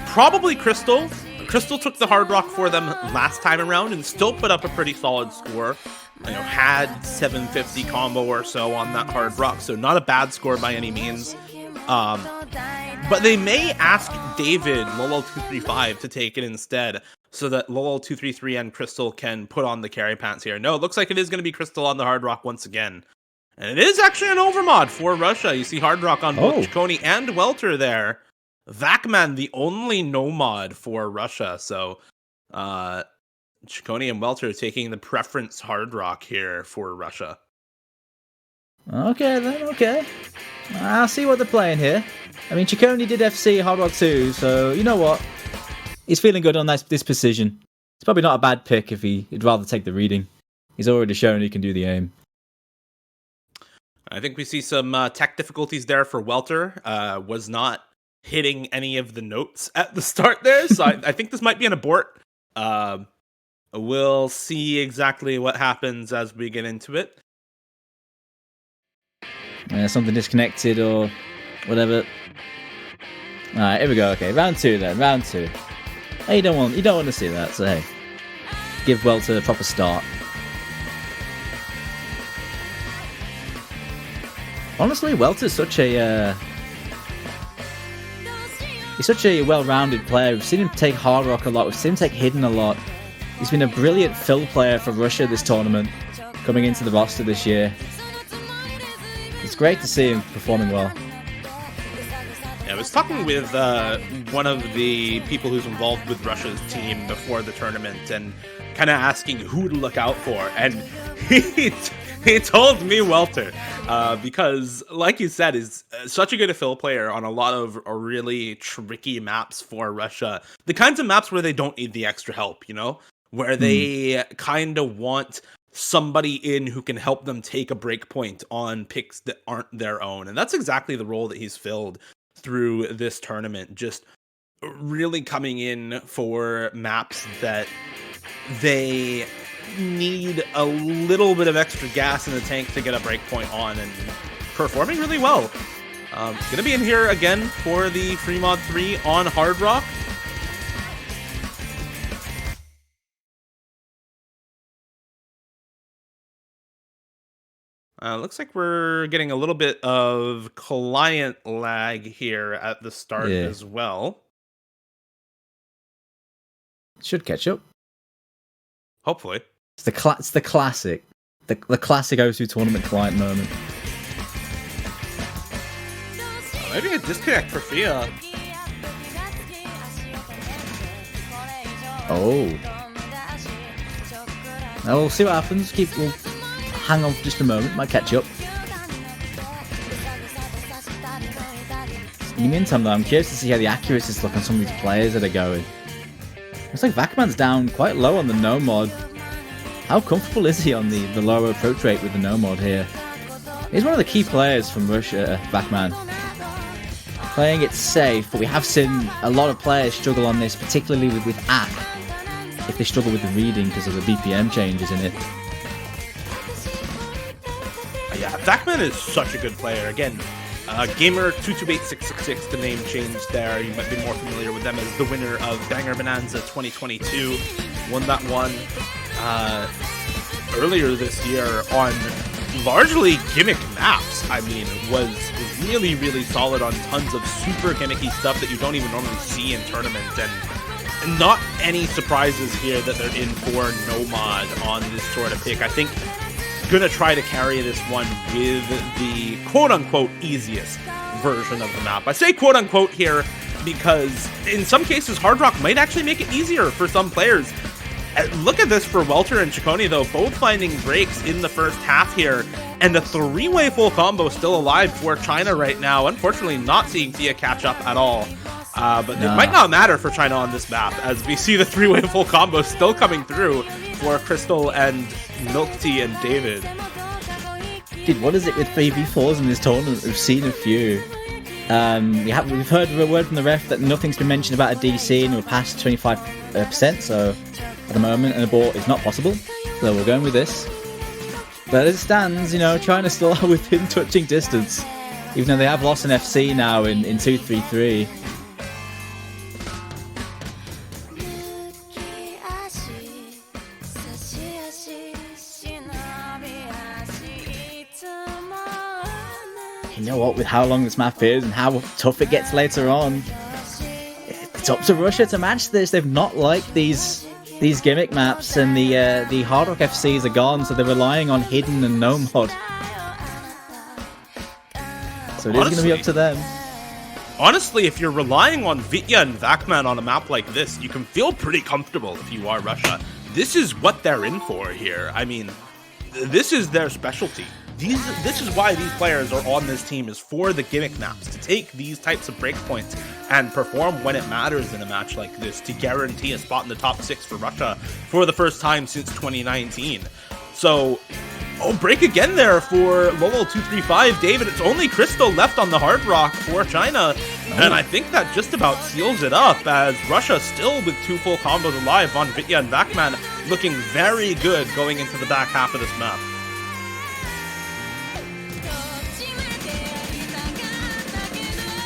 Probably Crystal. Crystal took the Hard Rock for them last time around and still put up a pretty solid score. Had 750 combo or so on that Hard Rock, so not a bad score by any means. But they may ask David, Lolo235, to take it instead, so that Lolo233 and Crystal can put on the carry pants here. No, it looks like it is going to be Crystal on the Hard Rock once again. And it is actually an overmod for Russia. You see Hard Rock on both Chaconi and Welter there. Vakman, the only no mod for Russia. So, Chaconi and Welter taking the preference Hard Rock here for Russia. Okay then, okay. I'll see what they're playing here. I mean, Chaconi did FC Hard Rock 2, so you know what? He's feeling good on this precision. It's probably not a bad pick if he'd rather take the reading. He's already shown he can do the aim. I think we see some tech difficulties there for Welter. Was not hitting any of the notes at the start there, so I think this might be an abort. We'll see exactly what happens as we get into it. Something disconnected or whatever. Alright, here we go. Okay, round 2 then. Round 2. Hey, you don't want to see that, so hey. Give Welter a proper start. Honestly, Welter's such a he's such a well-rounded player. We've seen him take Hard Rock a lot. We've seen him take Hidden a lot. He's been a brilliant fill player for Russia this tournament, coming into the roster this year. It's great to see him performing well. Yeah, I was talking with one of the people who's involved with Russia's team before the tournament and kind of asking who to look out for. And he told me Welter, because, like you said, is such a good fill player on a lot of really tricky maps for Russia. The kinds of maps where they don't need the extra help, you know? Where they kind of want somebody in who can help them take a break point on picks that aren't their own. And that's exactly the role that he's filled through this tournament. Just really coming in for maps that they need a little bit of extra gas in the tank to get a break point on, and performing really well. Gonna be in here again for the Free Mod 3 on Hard Rock. Looks like we're getting a little bit of client lag here at the start as well. Should catch up. Hopefully. It's the classic. The classic OWC tournament client moment. Maybe a disconnect for Fia. Oh. We'll see what happens. We'll hang on for just a moment. Might catch up. In the meantime, though, I'm curious to see how the accuracies look on some of these players that are going. Looks like Vakman's down quite low on the no mod. How comfortable is he on the lower approach rate with the no mod here? He's one of the key players from Russia, Vakman. Playing it safe, but we have seen a lot of players struggle on this, particularly with app, if they struggle with the reading because of the BPM changes in it. Yeah, Vakman is such a good player. Again, Gamer228666, the name changed there. You might be more familiar with them as the winner of Banger Bonanza 2022. Won that one earlier this year on largely gimmick maps. I mean, was really, really solid on tons of super gimmicky stuff that you don't even normally see in tournaments, and not any surprises here that they're in for no mod on this sort of pick. I think gonna try to carry this one with the quote-unquote easiest version of the map. I say quote-unquote here because in some cases Hard Rock might actually make it easier for some players. Look at this for Welter and Ciccone, though, both finding breaks in the first half here, and a three-way full combo still alive for China right now. Unfortunately, not seeing Tia catch up at all. But it might not matter for China on this map, as we see the three-way full combo still coming through for Crystal and Milk Tea and David. Dude, what is it with 3v4s in this tournament? We've seen a few. We've heard a word from the ref that nothing's been mentioned about a DC, and we're past 25%, so at the moment an abort is not possible. So we're going with this. But as it stands, China still are within touching distance, even though they have lost an FC now in 2-3-3. You know what, with how long this map is and how tough it gets later on, it's up to Russia to match this. They've not liked these gimmick maps, and the Hard Rock FCs are gone, so they're relying on hidden and no mod. So it is going to be up to them. Honestly, if you're relying on Vitya and Vakman on a map like this, you can feel pretty comfortable if you are Russia. This is what they're in for here. I mean, this is their specialty. This is why these players are on this team, is for the gimmick maps, to take these types of breakpoints and perform when it matters in a match like this, to guarantee a spot in the top 6 for Russia for the first time since 2019. So, break again there for Lolo235. David, it's only Crystal left on the Hard Rock for China, and I think that just about seals it up, as Russia still with 2 full combos alive on Vitya and Vakman, looking very good going into the back half of this map.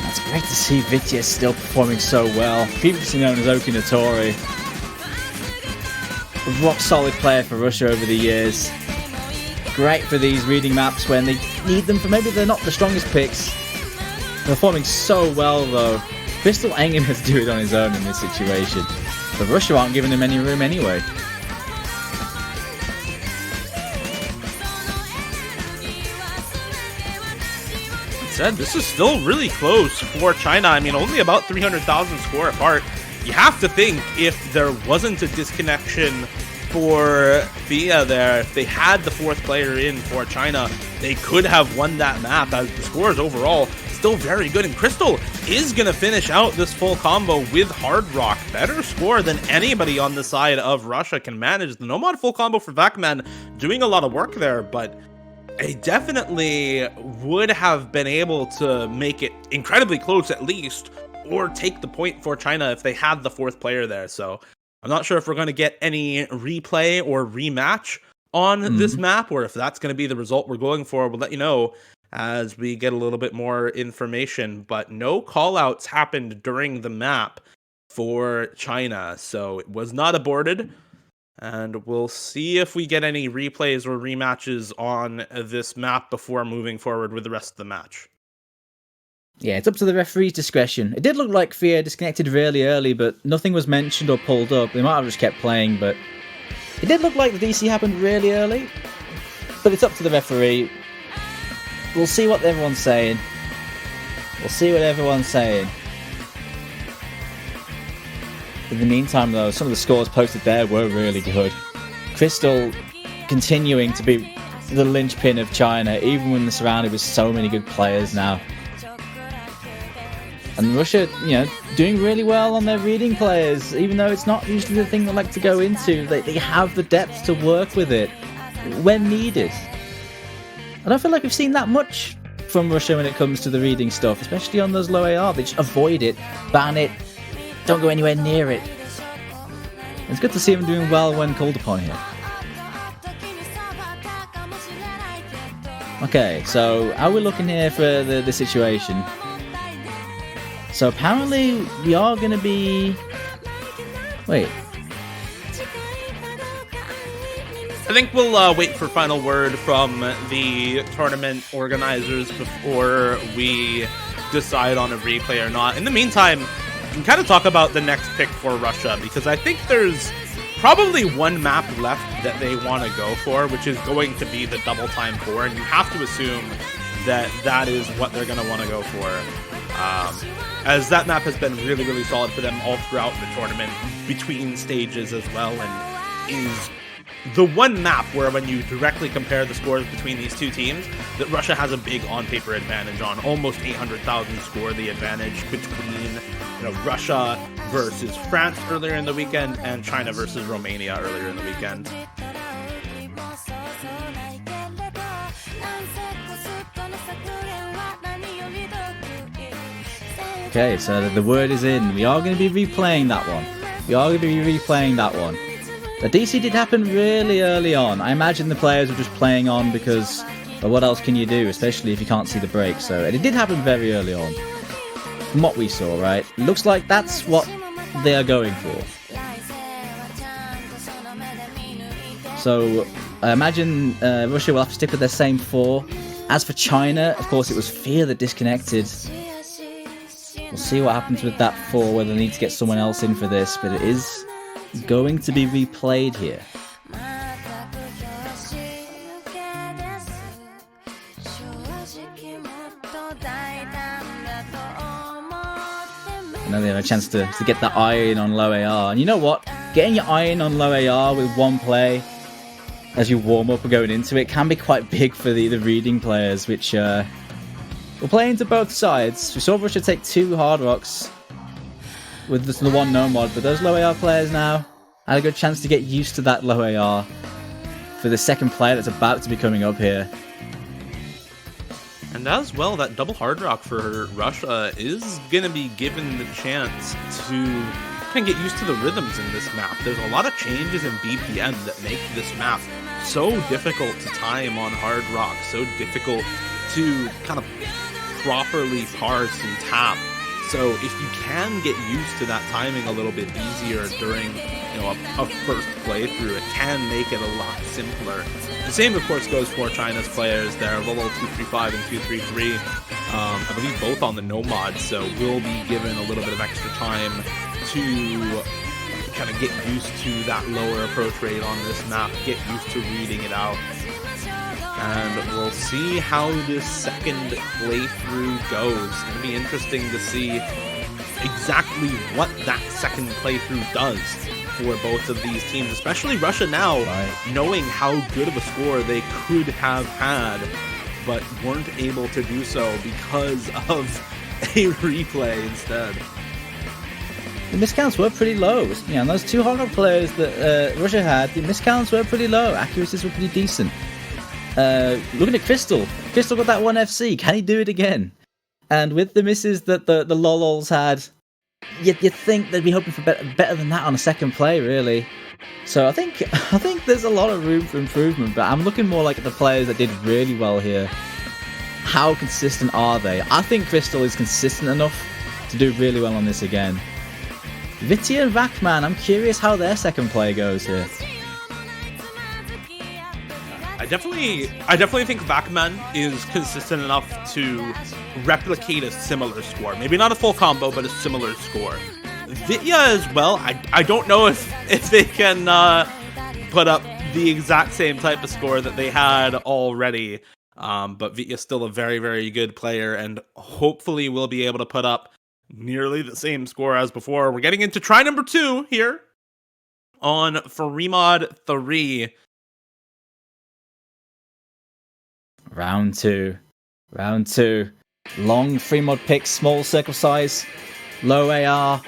It's great to see Vitya still performing so well. Previously known as Okinatori. A rock solid player for Russia over the years. Great for these reading maps when they need them, for maybe they're not the strongest picks. Performing so well though. Crystal ain't going to do it on his own in this situation. But Russia aren't giving him any room anyway. This is still really close for China. I mean, only about 300,000 score apart. You have to think, if there wasn't a disconnection for Thea there, if they had the 4th player in for China, they could have won that map, as the scores overall still very good. And Crystal is going to finish out this full combo with Hard Rock. Better score than anybody on the side of Russia can manage. The no-mod full combo for Vakman doing a lot of work there, but I definitely would have been able to make it incredibly close at least, or take the point for China if they had the 4th player there. So I'm not sure if we're going to get any replay or rematch on this map, or if that's going to be the result we're going for. We'll let you know as we get a little bit more information. But no callouts happened during the map for China, so it was not aborted. And we'll see if we get any replays or rematches on this map before moving forward with the rest of the match. Yeah, it's up to the referee's discretion. It did look like Thea disconnected really early, but nothing was mentioned or pulled up. They might have just kept playing, but it did look like the DC happened really early. But it's up to the referee. We'll see what everyone's saying. In the meantime, though, some of the scores posted there were really good. Crystal continuing to be the linchpin of China, even when they're surrounded with so many good players now. And Russia, doing really well on their reading players, even though it's not usually the thing they like to go into. They have the depth to work with it when needed. I don't feel like we've seen that much from Russia when it comes to the reading stuff, especially on those low AR. They just avoid it, ban it, don't go anywhere near it. It's good to see them doing well when called upon here. Okay, so how are we looking here for the situation? So apparently we are going to be... Wait. I think we'll wait for final word from the tournament organizers before we decide on a replay or not. In the meantime, we can kind of talk about the next pick for Russia, because I think there's probably one map left that they want to go for, which is going to be the double time 4, and you have to assume that that is what they're going to want to go for. As that map has been really, really solid for them all throughout the tournament, between stages as well, and is the one map where when you directly compare the scores between these two teams, that Russia has a big on-paper advantage on. Almost 800,000 score the advantage between Russia versus France earlier in the weekend and China versus Romania earlier in the weekend. Okay, so the word is in. We are going to be replaying that one. The DC did happen really early on. I imagine the players were just playing on because, well, what else can you do, especially if you can't see the break? So it did happen very early on. From what we saw, right? Looks like that's what they are going for. So I imagine Russia will have to stick with their same 4. As for China, of course, it was Fear that disconnected. We'll see what happens with that 4, whether they need to get someone else in for this, but it is going to be replayed here. Now they have a chance to get that eye in on low AR. And you know what? Getting your eye in on low AR with one play as you warm up and going into it can be quite big for the reading players, which will play into both sides. We saw Russia take 2 hard rocks with the 1 no mod, but those low AR players now had a good chance to get used to that low AR for the second player that's about to be coming up here. And as well, that double hard rock for Russia is going to be given the chance to kind of get used to the rhythms in this map. There's a lot of changes in BPM that make this map so difficult to time on hard rock, so difficult to kind of properly parse and tap. So if you can get used to that timing a little bit easier during a first playthrough, it can make it a lot simpler. The same, of course, goes for China's players. They're level 235 and 233. I believe both on the no mod, so we'll be given a little bit of extra time to kind of get used to that lower approach rate on this map, get used to reading it out. And we'll see how this second playthrough goes. It's going to be interesting to see exactly what that second playthrough does for both of these teams, especially Russia now, knowing how good of a score they could have had, but weren't able to do so because of a replay instead. The miscounts were pretty low. Those 2 hard rock players that Russia had, the miscounts were pretty low. Accuracies were pretty decent. Looking at Crystal got that 1 FC. Can he do it again? And with the misses that the Lolols had, you'd think they'd be hoping for better than that on a second play, really. So I think there's a lot of room for improvement, but I'm looking more like at the players that did really well here. How consistent are they? I think Crystal is consistent enough to do really well on this again. Vitya and Vakman, I'm curious how their second play goes here. I definitely think Vakman is consistent enough to replicate a similar score. Maybe not a full combo, but a similar score. Vitya as well, I don't know if they can put up the exact same type of score that they had already. But Vitya's still a very, very good player, and hopefully will be able to put up nearly the same score as before. We're getting into try number 2 here on Fremod 3. Round two. Round two. Long free mod picks, small circle size, low AR,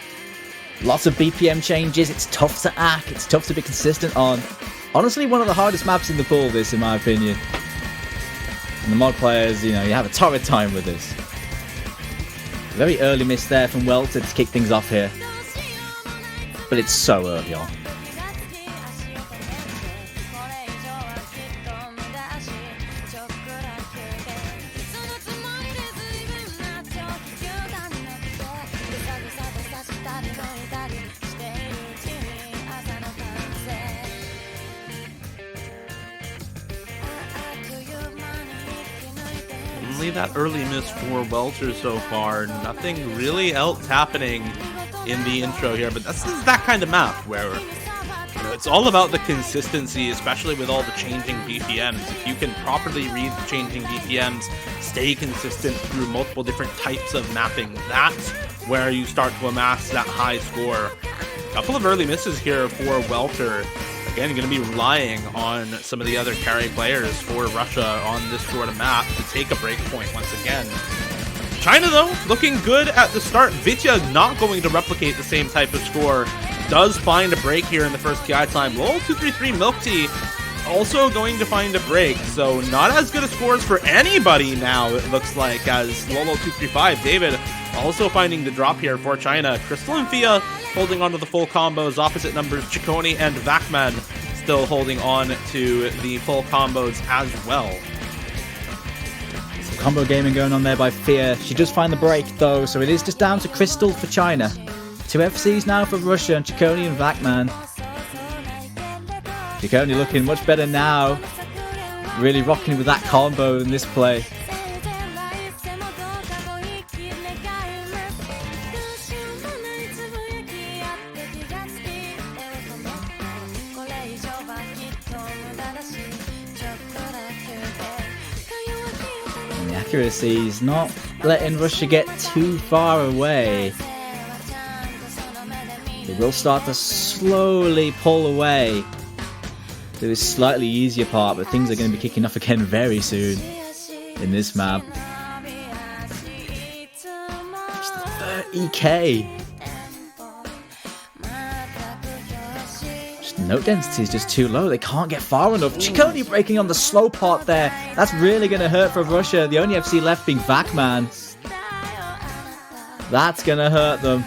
lots of BPM changes. It's tough to act, it's tough to be consistent on. Honestly, one of the hardest maps in the pool, this, in my opinion. And the mod players, you have a torrid time with this. Very early miss there from Welter to kick things off here. But it's so early on. Only that early miss for Welter so far. Nothing really else happening in the intro here, but this is that kind of map where it's all about the consistency, especially with all the changing BPMs. If you can properly read the changing BPMs, stay consistent through multiple different types of mapping, that's where you start to amass that high score. A couple of early misses here for Welter. Again, going to be relying on some of the other carry players for Russia on this sort of map to take a break point once again. China, though, looking good at the start. Vitya not going to replicate the same type of score. Does find a break here in the first PI time. Lol233 Milk Tea also going to find a break. So not as good of scores for anybody now, it looks like, as Lolo235 David also finding the drop here for China. Crystal and Fia holding on to the full combos. Opposite numbers, Ciccone and Vacman still holding on to the full combos as well. Some combo gaming going on there by Fia. She does find the break though, so it is just down to Crystal for China. 2 FCs now for Russia, and Ciccone and Vacman. Ciccone looking much better now. Really rocking with that combo in this play. And the accuracy is not letting Russia get too far away. They will start to slowly pull away to this slightly easier part, but things are going to be kicking off again very soon in this map. Just 30k. Just note density is just too low. They can't get far enough. Ciccone breaking on the slow part there. That's really going to hurt for Russia. The only FC left being Vacman. That's going to hurt them.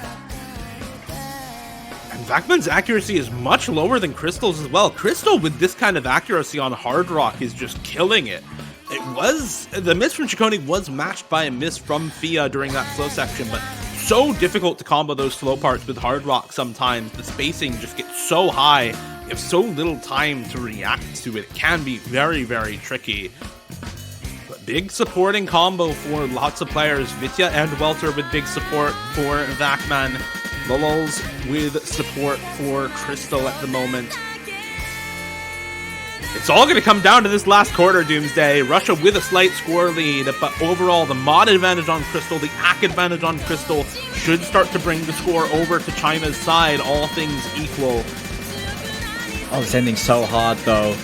Vacman's accuracy is much lower than Crystal's as well. Crystal with this kind of accuracy on Hard Rock is just killing it. The miss from Ciccone was matched by a miss from Fia during that slow section, but so difficult to combo those slow parts with Hard Rock sometimes. The spacing just gets so high. You have so little time to react to it. It can be very, very tricky. But big supporting combo for lots of players. Vitya and Welter with big support for Vacman. Lolols with support for Crystal at the moment. It's all going to come down to this last quarter, Doomsday. Russia with a slight score lead, but overall the mod advantage on Crystal, the AC advantage on Crystal should start to bring the score over to China's side, all things equal. Oh, it's ending so hard though.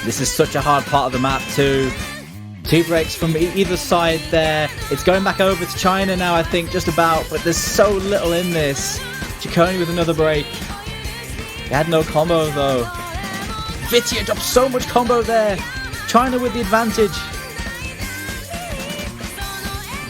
This is such a hard part of the map too. 2 breaks from either side there. It's going back over to China now, I think, just about, but there's so little in this. Ciccone with another break. He had no combo though. Vitya dropped so much combo there. China with the advantage.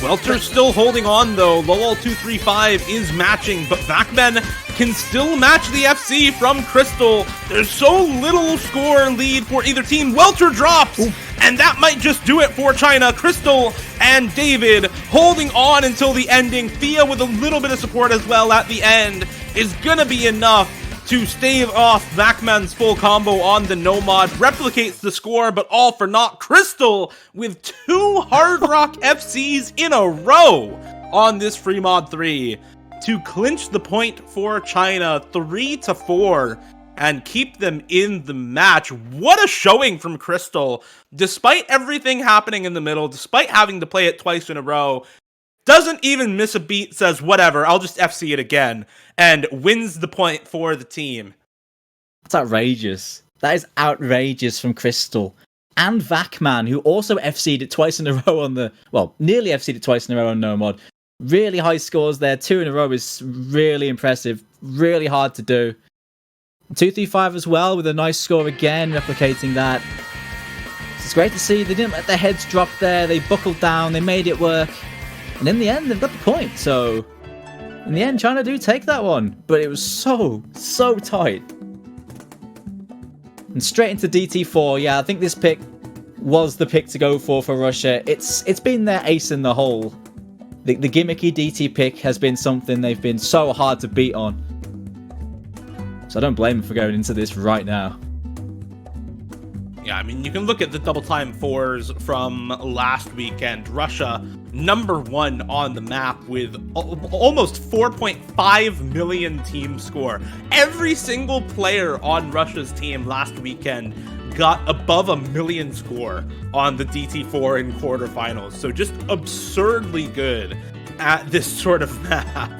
Welter's still holding on though. Lol235 is matching, but Vacman can still match the FC from Crystal. There's so little score lead for either team. Welter drops! Ooh. And that might just do it for China. Crystal and David holding on until the ending. Fia with a little bit of support as well at the end is gonna be enough to stave off Vacman's full combo on the Nomad. Replicates the score, but all for naught. Crystal with 2 Hard Rock FCs in a row on this free mod 3 to clinch the point for China 3-4. And keep them in the match. What a showing from Crystal. Despite everything happening in the middle, despite having to play it twice in a row, doesn't even miss a beat, says whatever, I'll just FC it again, and wins the point for the team. That's outrageous. That is outrageous from Crystal. and Vacman, who also FC'd it twice in a row on the, well, nearly FC'd it twice in a row on No Mod. Really high scores there. 2 in a row is really impressive. Really hard to do. 235 as well, with a nice score again, replicating that. It's great to see. They didn't let their heads drop there. They buckled down. They made it work. And in the end, they've got the point. So, in the end, China do take that one. But it was so tight. And straight into DT4. Yeah, I think this pick was the pick to go for Russia. It's been their ace in the hole. The gimmicky DT pick has been something they've been so hard to beat on. So I don't blame them for going into this right now. Yeah, I mean, you can look at the double time 4s from last weekend. Russia, #1 on the map with almost 4.5 million team score. Every single player on Russia's team last weekend got above 1 million score on the DT4 in quarterfinals. So just absurdly good at this sort of map.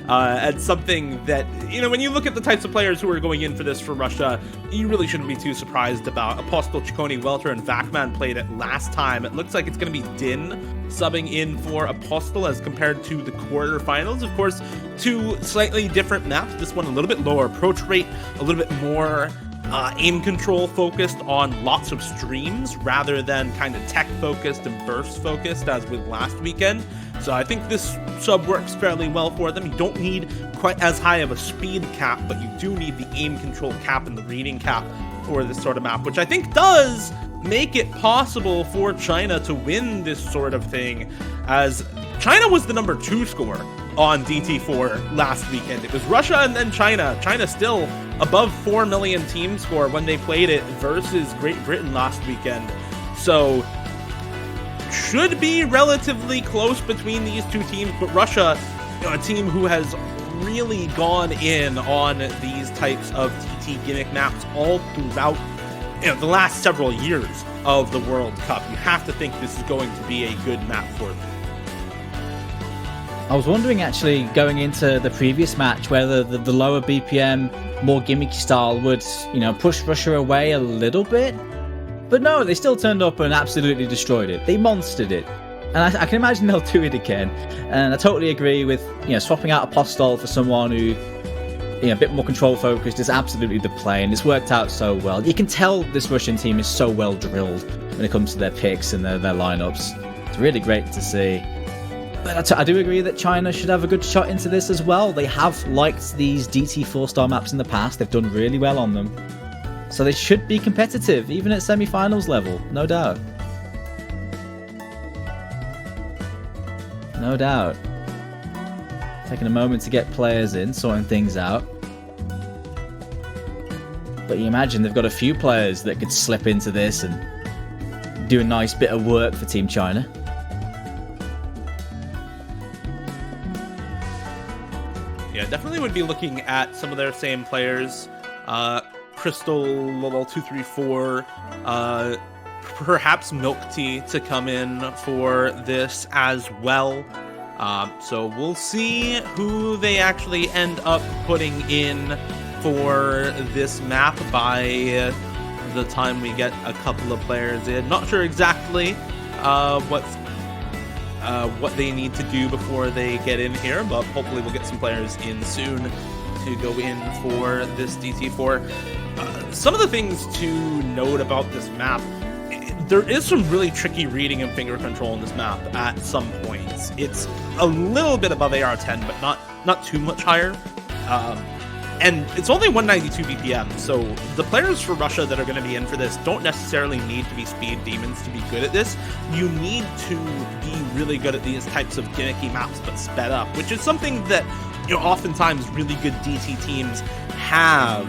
And something that, when you look at the types of players who are going in for this for Russia, you really shouldn't be too surprised about. Apostle, Chikoni, Welter, and Vacman played it last time. It looks like it's going to be Din subbing in for Apostle as compared to the quarterfinals. Of course, 2 slightly different maps. This one a little bit lower approach rate, a little bit more aim control focused on lots of streams rather than kind of tech focused and burst focused as with last weekend. So I think this sub works fairly well for them. You don't need quite as high of a speed cap, but you do need the aim control cap and the reading cap for this sort of map, which I think does make it possible for China to win this sort of thing, as China was the #2 score on DT4 last weekend. It was Russia and then China. China still above 4 million team score when they played it versus Great Britain last weekend. So should be relatively close between these two teams, but Russia, a team who has really gone in on these types of TT gimmick maps all throughout the last several years of the World Cup. You have to think this is going to be a good map for them. I was wondering, actually, going into the previous match, whether the lower BPM, more gimmicky style would, push Russia away a little bit. But no, they still turned up and absolutely destroyed it. They monstered it. And I can imagine they'll do it again. And I totally agree with, swapping out Apostle for someone who, a bit more control focused is absolutely the play. And it's worked out so well. You can tell this Russian team is so well drilled when it comes to their picks and their lineups. It's really great to see. But I do agree that China should have a good shot into this as well. They have liked these DT 4-star maps in the past. They've done really well on them. So they should be competitive, even at semi-finals level, no doubt. No doubt. Taking a moment to get players in, sorting things out. But you imagine they've got a few players that could slip into this and do a nice bit of work for Team China. Yeah, definitely would be looking at some of their same players. Crystal, 234, perhaps Milk Tea to come in for this as well. So we'll see who they actually end up putting in for this map by the time we get a couple of players in. Not sure exactly what they need to do before they get in here, but hopefully we'll get some players in soon to go in for this DT4. Some of the things to note about this map, there is some really tricky reading and finger control in this map at some points. It's a little bit above AR10, but not too much higher. And it's only 192 BPM, so the players for Russia that are going to be in for this don't necessarily need to be speed demons to be good at this. You need to be really good at these types of gimmicky maps, but sped up, which is something that oftentimes really good DT teams have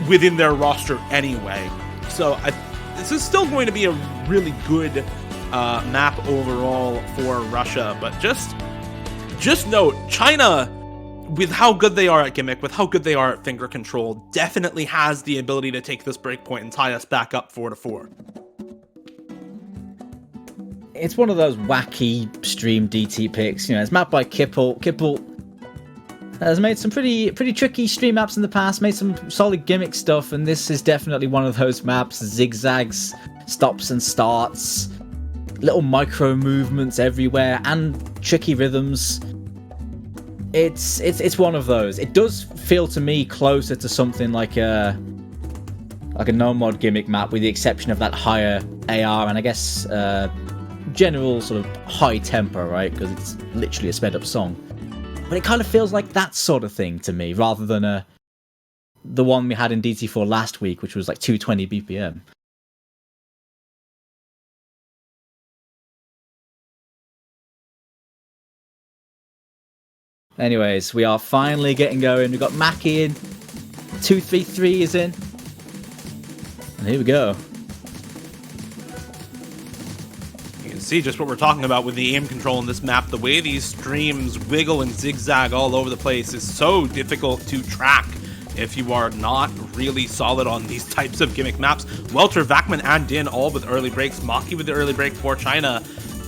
within their roster anyway. So this is still going to be a really good map overall for Russia, but just note, China, with how good they are at gimmick, with how good they are at finger control, definitely has the ability to take this breakpoint and tie us back up 4-4. It's one of those wacky stream DT picks. It's mapped by Kipple. Kipple, Has made some pretty tricky stream maps in the past, made some solid gimmick stuff, and this is definitely one of those maps. Zigzags, stops and starts, little micro movements everywhere, and tricky rhythms. It's one of those. It does feel to me closer to something like a no mod gimmick map, with the exception of that higher AR and I guess general sort of high tempo, right? Because it's literally a sped up song. But it kind of feels like that sort of thing to me, rather than the one we had in DT4 last week, which was like 220 BPM. Anyways, we are finally getting going. We've got Mackie in. 233 is in. And here we go. You can see just what we're talking about with the aim control in this map. The way these streams wiggle and zigzag all over the place is so difficult to track if you are not really solid on these types of gimmick maps. Welter, Vakman, and Din all with early breaks. Maki with the early break for China.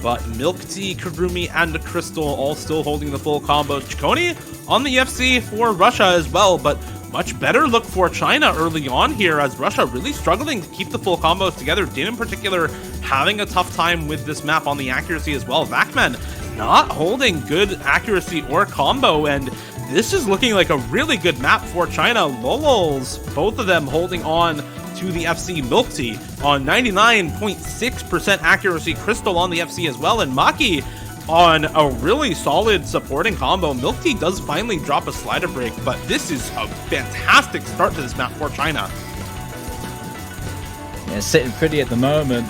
But Milk Tea, Karumi, and Crystal all still holding the full combos. Chikoni on the FC for Russia as well, but much better look for China early on here, as Russia really struggling to keep the full combos together. Din in particular having a tough time with this map on the accuracy as well. Vakman not holding good accuracy or combo, and this is looking like a really good map for China. Lolols, both of them holding on to the FC. Milk Tea on 99.6% accuracy. Crystal on the FC as well, and Maki on a really solid supporting combo. Milk Tea does finally drop a slider break, but this is a fantastic start to this map for China. Yeah, sitting pretty at the moment,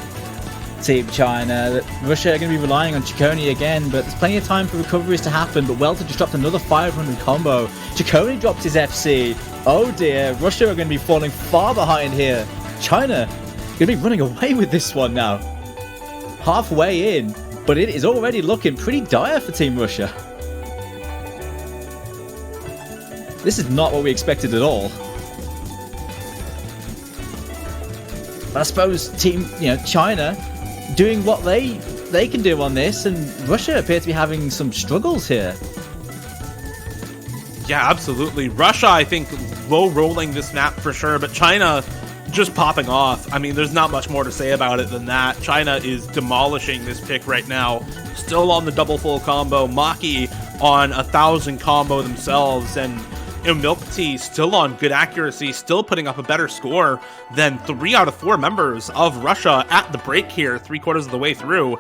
Team China. Russia are going to be relying on Chikoni again, but there's plenty of time for recoveries to happen. But Welter just dropped another 500 combo. Chikoni dropped his FC. Oh dear, Russia are going to be falling far behind here. China going to be running away with this one now. Halfway in, but it is already looking pretty dire for Team Russia. This is not what we expected at all. But I suppose Team, China doing what they can do on this, and Russia appear to be having some struggles here. Yeah, absolutely. Russia, I think, low rolling this map for sure, but China just popping off. I mean, there's not much more to say about it than that. China is demolishing this pick right now. Still on the double full combo. Maki on 1,000 combo themselves, and Milk Tea still on good accuracy, still putting up a better score than 3 out of 4 members of Russia at the break here, 3/4 of the way through.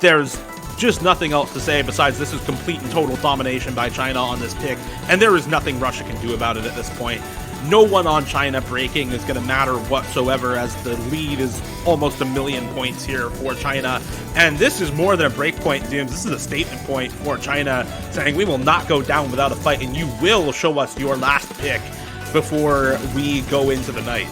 There's just nothing else to say besides this is complete and total domination by China on this pick, and there is nothing Russia can do about it at this point. No one on China breaking is going to matter whatsoever, as the lead is almost 1,000,000 points here for China. And this is more than a break point, Dooms. This is a statement point for China, saying we will not go down without a fight, and you will show us your last pick before we go into the night.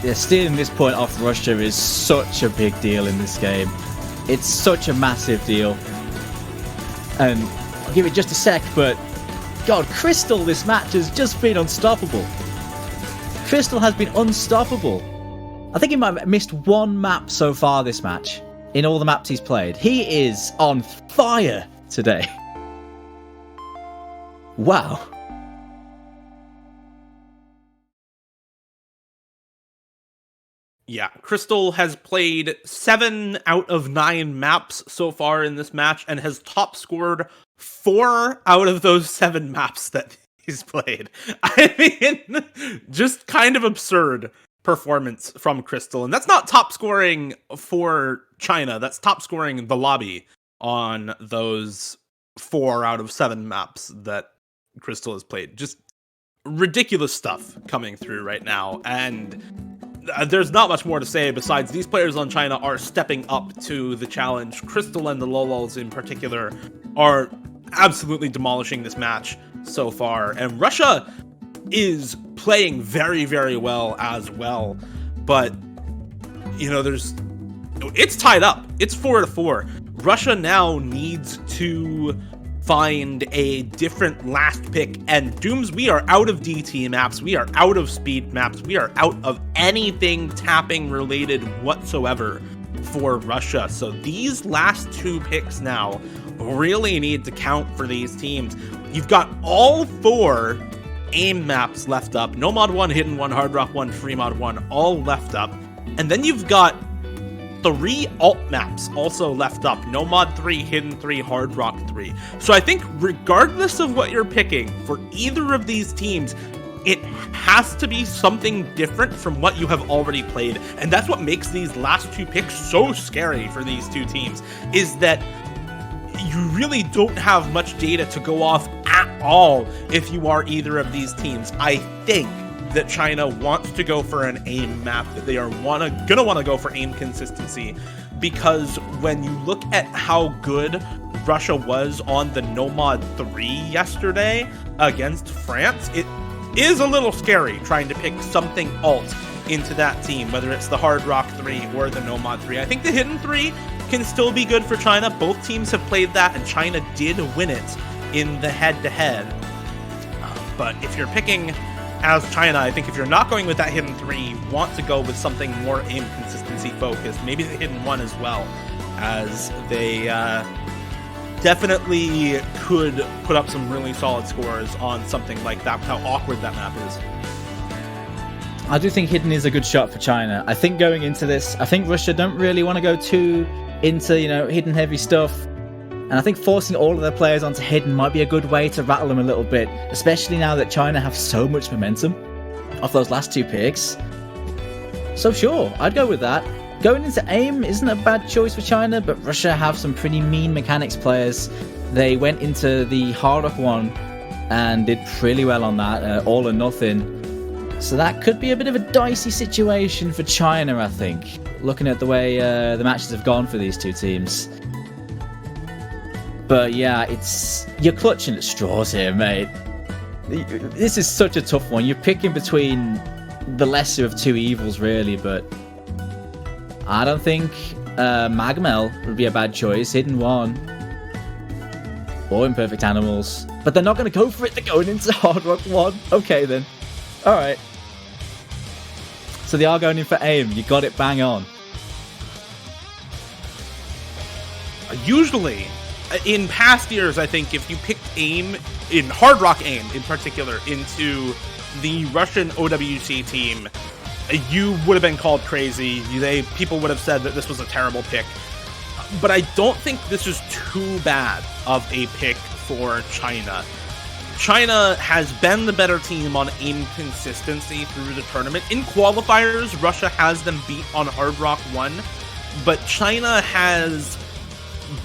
Yeah, stealing this point off Russia is such a big deal in this game. It's such a massive deal. And I'll give it just a sec, but God, Crystal this match has just been unstoppable. Crystal has been unstoppable. I think he might have missed one map so far this match, in all the maps he's played. He is on fire today. Wow. Yeah, Crystal has played 7 out of 9 maps so far in this match and has top scored 4 out of those 7 maps that he's played. I mean, just kind of absurd performance from Crystal. And that's not top scoring for China. That's top scoring the lobby on those 4 out of 7 maps that Crystal has played. Just ridiculous stuff coming through right now. And there's not much more to say besides these players on China are stepping up to the challenge. Crystal and the Lolols in particular are absolutely demolishing this match so far. And Russia is playing very, very well as well. But, it's tied up. It's 4-4. Russia now needs to find a different last pick, and Dooms, we are out of DT maps, we are out of speed maps, we are out of anything tapping related whatsoever for Russia. So these last 2 picks now really need to count for these teams. You've got all 4 AIM maps left up. No Mod 1, Hidden 1, Hard Rock 1, Free Mod 1, all left up. And then you've got 3 alt maps also left up. No Mod 3, Hidden 3, Hard Rock 3. So I think regardless of what you're picking for either of these teams, it has to be something different from what you have already played. And that's what makes these last 2 picks so scary for these 2 teams, is that you really don't have much data to go off at all if you are either of these teams. I think that China wants to go for an AIM map, that they are gonna want to go for AIM consistency, because when you look at how good Russia was on the No Mod 3 yesterday against France, it is a little scary trying to pick something alt into that team, whether it's the Hard Rock 3 or the No Mod 3. I think the Hidden 3 can still be good for China. Both teams have played that, and China did win it in the head-to-head. But if you're picking as China, I think if you're not going with that Hidden 3, you want to go with something more AIM consistency focused, maybe the Hidden 1 as well, as they definitely could put up some really solid scores on something like that, with how awkward that map is. I do think Hidden is a good shot for China. I think going into this, I think Russia don't really want to go too into, Hidden heavy stuff. And I think forcing all of their players onto Hidden might be a good way to rattle them a little bit, especially now that China have so much momentum off those last 2 picks. So sure, I'd go with that. Going into AIM isn't a bad choice for China, but Russia have some pretty mean mechanics players. They went into the Hard Rock 1 and did pretty well on that, all or nothing. So that could be a bit of a dicey situation for China, I think, looking at the way the matches have gone for these 2 teams. But yeah, you're clutching at straws here, mate. This is such a tough one. You're picking between the lesser of 2 evils, really, but I don't think Magmel would be a bad choice. Hidden 1 or Imperfect Animals. But they're not going to go for it. They're going into Hard Rock 1. Okay, then. Alright. So they are going in for AIM. You got it bang on. Usually, in past years, I think if you picked AIM, in Hard Rock AIM in particular, into the Russian OWC team, you would have been called crazy. People would have said that this was a terrible pick. But I don't think this is too bad of a pick for China. China has been the better team on AIM consistency through the tournament. In qualifiers, Russia has them beat on Hard Rock 1, but China has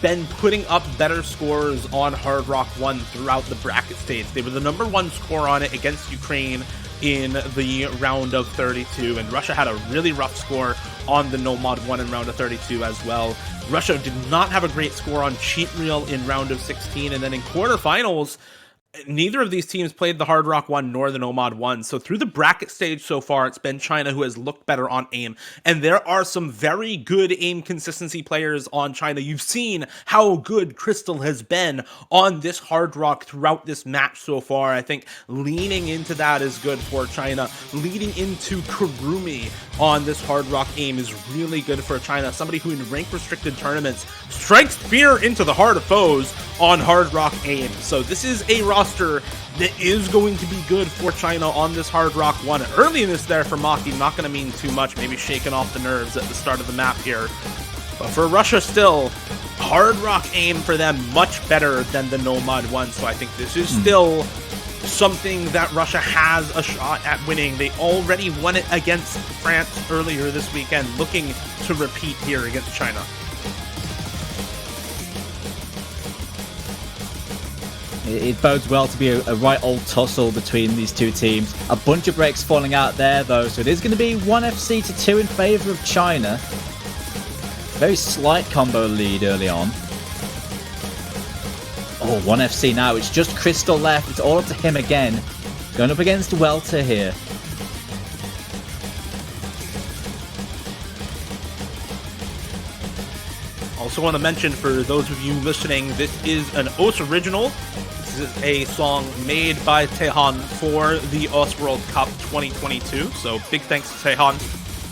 been putting up better scores on Hard Rock 1 throughout the bracket stage. They were the number 1 score on it against Ukraine in the round of 32, and Russia had a really rough score on the No Mod 1 in round of 32 as well. Russia did not have a great score on Cheat Reel in round of 16, and then in quarterfinals, neither of these teams played the Hard Rock 1 nor the No Mod 1. So through the bracket stage so far, it's been China who has looked better on AIM. And there are some very good AIM consistency players on China. You've seen how good Crystal has been on this Hard Rock throughout this match so far. I think leaning into that is good for China. Leading into Kurumi on this Hard Rock AIM is really good for China. Somebody who in rank restricted tournaments strikes fear into the heart of foes on Hard Rock AIM. So this is a roster that is going to be good for China on this Hard Rock 1. Earliness there for Maki, not going to mean too much, maybe shaking off the nerves at the start of the map here. But for Russia still, Hard Rock AIM for them much better than the No Mod 1, so I think this is still something that Russia has a shot at winning. They already won it against France earlier this weekend, looking to repeat here against China. It bodes well to be a right old tussle between these 2 teams. A bunch of breaks falling out there, though, so it is going to be 1 FC to 2 in favour of China. Very slight combo lead early on. Oh, 1 FC now. It's just Crystal left. It's all up to him again. Going up against Welter here. Also want to mention, for those of you listening, this is an OS original. This is a song made by Taehan for the OS World Cup 2022. So big thanks to Taehan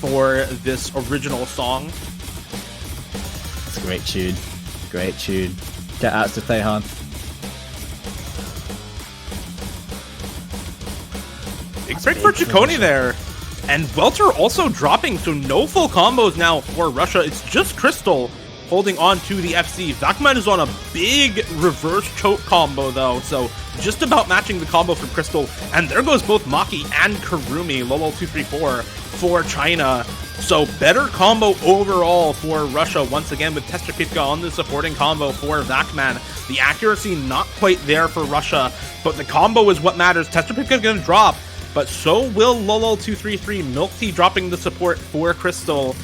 for this original song. It's a great tune. Great tune. Get out to Taehan. Big break for Chaconi there. And Welter also dropping, so no full combos now for Russia. It's just Crystal holding on to the FC. Vakman is on a big reverse choke combo though, so just about matching the combo from Crystal. And there goes both Maki and Karumi, Lolo234 for China. So better combo overall for Russia once again with Testrakitka on the supporting combo for Vakman. The accuracy not quite there for Russia, but the combo is what matters. Testrakitka is going to drop, but so will Lolo233. Milk Tea dropping the support for Crystal.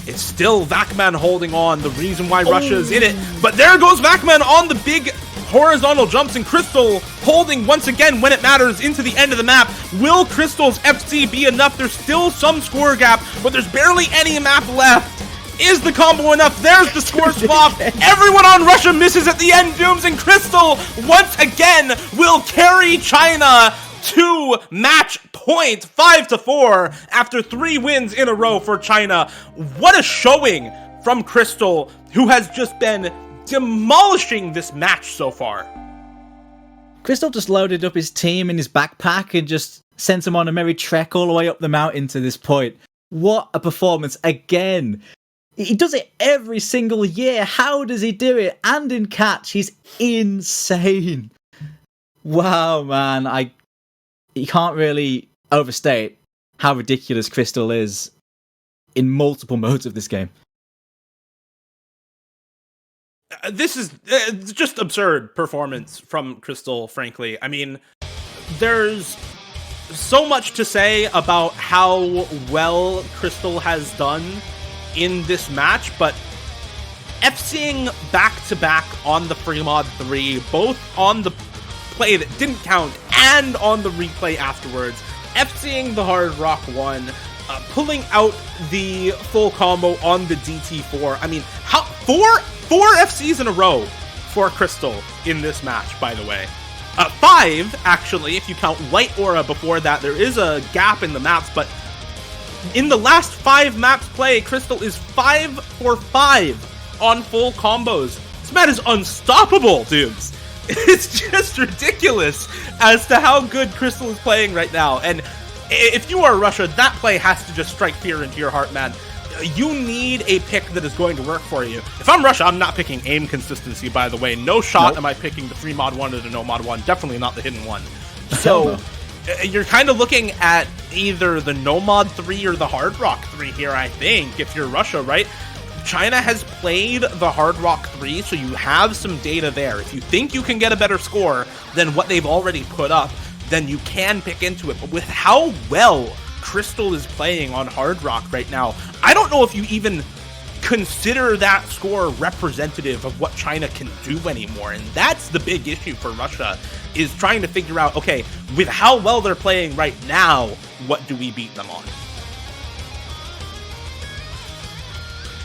It's still Vakman holding on, the reason why Russia is in it. But there goes Vakman on the big horizontal jumps, and Crystal holding once again when it matters into the end of the map. Will Crystal's FC be enough? There's still some score gap, but there's barely any map left. Is the combo enough? There's the score swap. Everyone on Russia misses at the end, Dooms, and Crystal once again will carry China to match point 5-4 after 3 wins in a row for China. What a showing from Crystal, who has just been demolishing this match so far. Crystal just loaded up his team in his backpack and just sent him on a merry trek all the way up the mountain to this point. What a performance again. He does it every single year. How does he do it? And in catch, he's insane. Wow, man. You can't really overstate how ridiculous Crystal is in multiple modes of this game. This is just absurd performance from Crystal, frankly. I mean, there's so much to say about how well Crystal has done in this match, but FCing back-to-back on the free mod 3, both on the play that didn't count and on the replay afterwards, FCing the Hard Rock 1, pulling out the full combo on the DT4. I mean, how four FCs in a row for Crystal in this match, by the way. 5, actually, if you count Light Aura before that. There is a gap in the maps, but in the last 5 maps play, Crystal is 5 for 5 on full combos. This man is unstoppable, dudes. It's just ridiculous as to how good Crystal is playing right now. And if you are Russia, that play has to just strike fear into your heart, man. You need a pick that is going to work for you. If I'm Russia, I'm not picking aim consistency, by the way. No shot am I picking the free mod 1 or the no mod 1. Definitely not the hidden one. So you're kind of looking at either the no mod 3 or the Hard Rock 3 here, I think, if you're Russia, right? China has played the Hard Rock 3, so you have some data there. If you think you can get a better score than what they've already put up, then you can pick into it. But with how well Crystal is playing on Hard Rock right now, I don't know if you even consider that score representative of what China can do anymore. And that's the big issue for Russia, is trying to figure out, okay, with how well they're playing right now, what do we beat them on?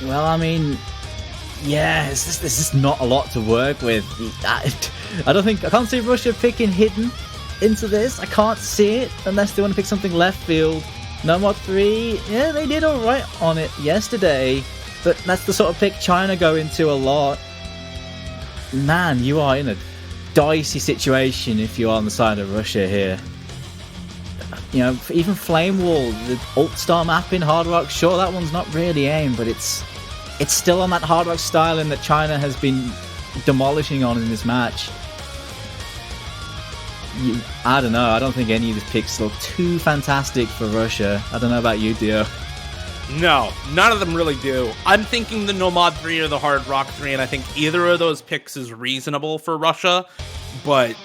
Well, I mean, yeah, there's just not a lot to work with. I can't see Russia picking hidden into this. I can't see it unless they want to pick something left field. No mod 3, yeah, they did alright on it yesterday, but that's the sort of pick China go into a lot. Man, you are in a dicey situation if you're on the side of Russia here. You know, even Flame Wall, the Alt Star map in Hard Rock, sure, that one's not really aim, but it's still on that Hard Rock styling that China has been demolishing on in this match. I don't know, I don't think any of these picks look too fantastic for Russia. I don't know about you, Dio. No, none of them really do. I'm thinking the No Mod 3 or the Hard Rock 3, and I think either of those picks is reasonable for Russia, but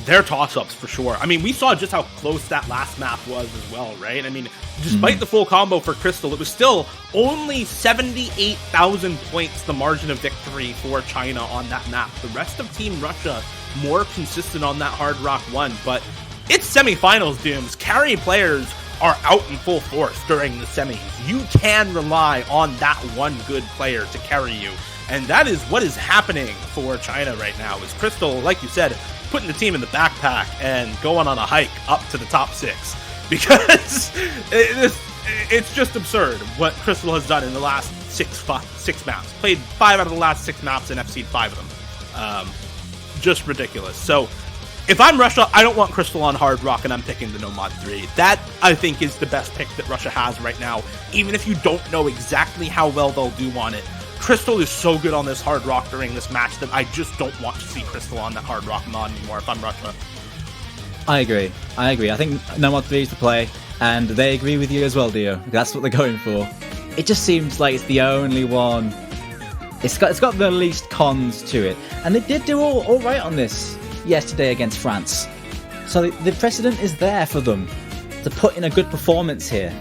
they're toss-ups for sure. I mean, we saw just how close that last map was as well, right? I mean, despite the full combo for Crystal, it was still only 78,000 points, the margin of victory for China on that map. The rest of Team Russia more consistent on that Hard Rock 1, but it's semifinals, Dooms. Carry players are out in full force during the semis. You can rely on that one good player to carry you, and that is what is happening for China right now, is Crystal, like you said, putting the team in the backpack and going on a hike up to the top 6, because it's just absurd what Crystal has done in the last six maps. Played 5 out of the last 6 maps and FC'd 5 of them. Just ridiculous. So if I'm Russia, I don't want Crystal on Hard Rock, and I'm picking the Nomad 3. That, I think, is the best pick that Russia has right now, even if you don't know exactly how well they'll do on it. Crystal is so good on this Hard Rock during this match that I just don't want to see Crystal on that Hard Rock mod anymore if I'm Russia. I agree. I think Nomad 3 is the play, and they agree with you as well, Dio. That's what they're going for. It just seems like it's the only one. It's got the least cons to it, and they did do all right on this yesterday against France. So the precedent is there for them to put in a good performance here.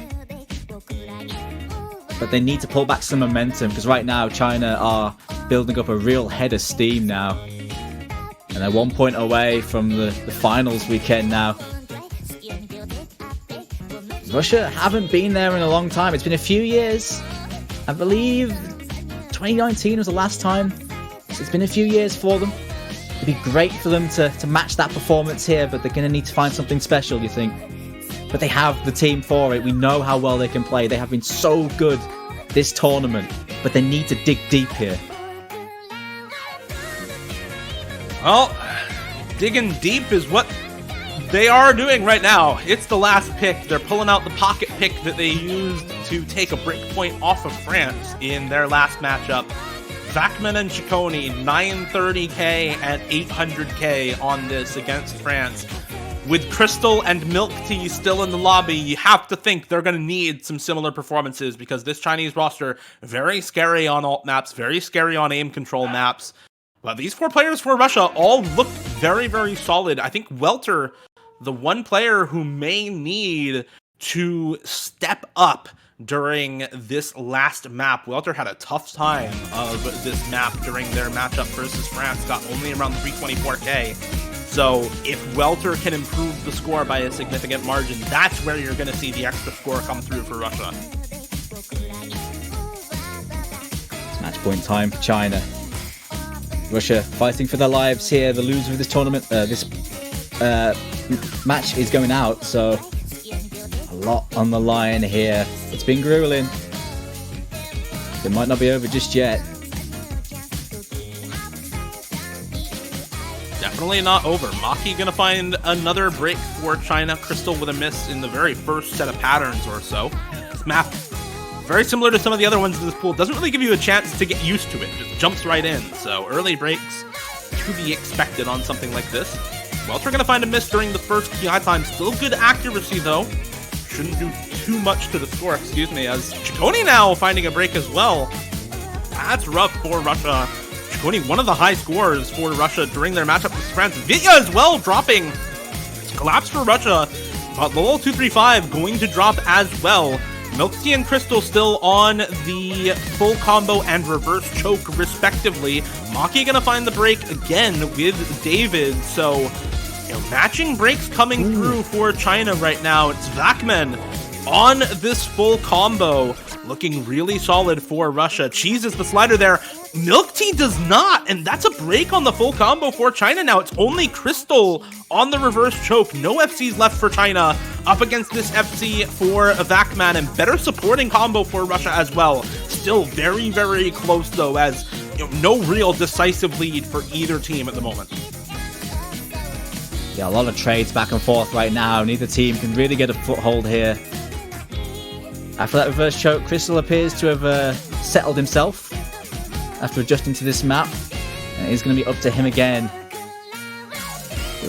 But they need to pull back some momentum, because right now China are building up a real head of steam now. And they're 1 point away from the finals weekend now. Russia haven't been there in a long time. It's been a few years. I believe 2019 was the last time. So it's been a few years for them. It'd be great for them to match that performance here, but they're going to need to find something special, you think. But they have the team for it. We know how well they can play. They have been so good this tournament, but they need to dig deep here. Well, digging deep is what they are doing right now. It's the last pick. They're pulling out the pocket pick that they used to take a break point off of France in their last matchup. Vakman and Ciccone, 930k and 800k on this against France. With Crystal and Milk Tea still in the lobby, you have to think they're going to need some similar performances, because this Chinese roster, very scary on alt maps, very scary on aim control maps. But these 4 players for Russia all look very, very solid. I think Welter, the one player who may need to step up during this last map. Welter had a tough time of this map during their matchup versus France, got only around 324k. So if Welter can improve the score by a significant margin, that's where you're going to see the extra score come through for Russia. It's match point time for China. Russia fighting for their lives here. The loser of this tournament, this match is going out, so a lot on the line here. It's been grueling. It might not be over just yet. Definitely not over. Maki gonna find another break for China. Crystal with a miss in the very first set of patterns or so. This map, very similar to some of the other ones in this pool, doesn't really give you a chance to get used to it. Just jumps right in. So early breaks to be expected on something like this. Welter gonna find a miss during the first PI time. Still good accuracy though. Shouldn't do too much to the score, excuse me, as Ciccone now finding a break as well. That's rough for Russia. Ciccone, one of the high scorers for Russia during their matchup with France. Vitya as well dropping. It's collapse for Russia, but Lowell 235 going to drop as well. Milksy and Crystal still on the full combo and reverse choke respectively. Maki gonna find the break again with David, so matching breaks coming through for China right now. It's Vakman on this full combo, looking really solid for Russia. Cheeses the slider there. Milk Tea does not, and that's a break on the full combo for China now. It's only Crystal on the reverse choke. No FCs left for China up against this FC for Vakman, and better supporting combo for Russia as well. Still very, very close though, as no real decisive lead for either team at the moment. Yeah, a lot of trades back and forth right now. Neither team can really get a foothold here. After that reverse choke, Crystal appears to have settled himself after adjusting to this map. And it's going to be up to him again.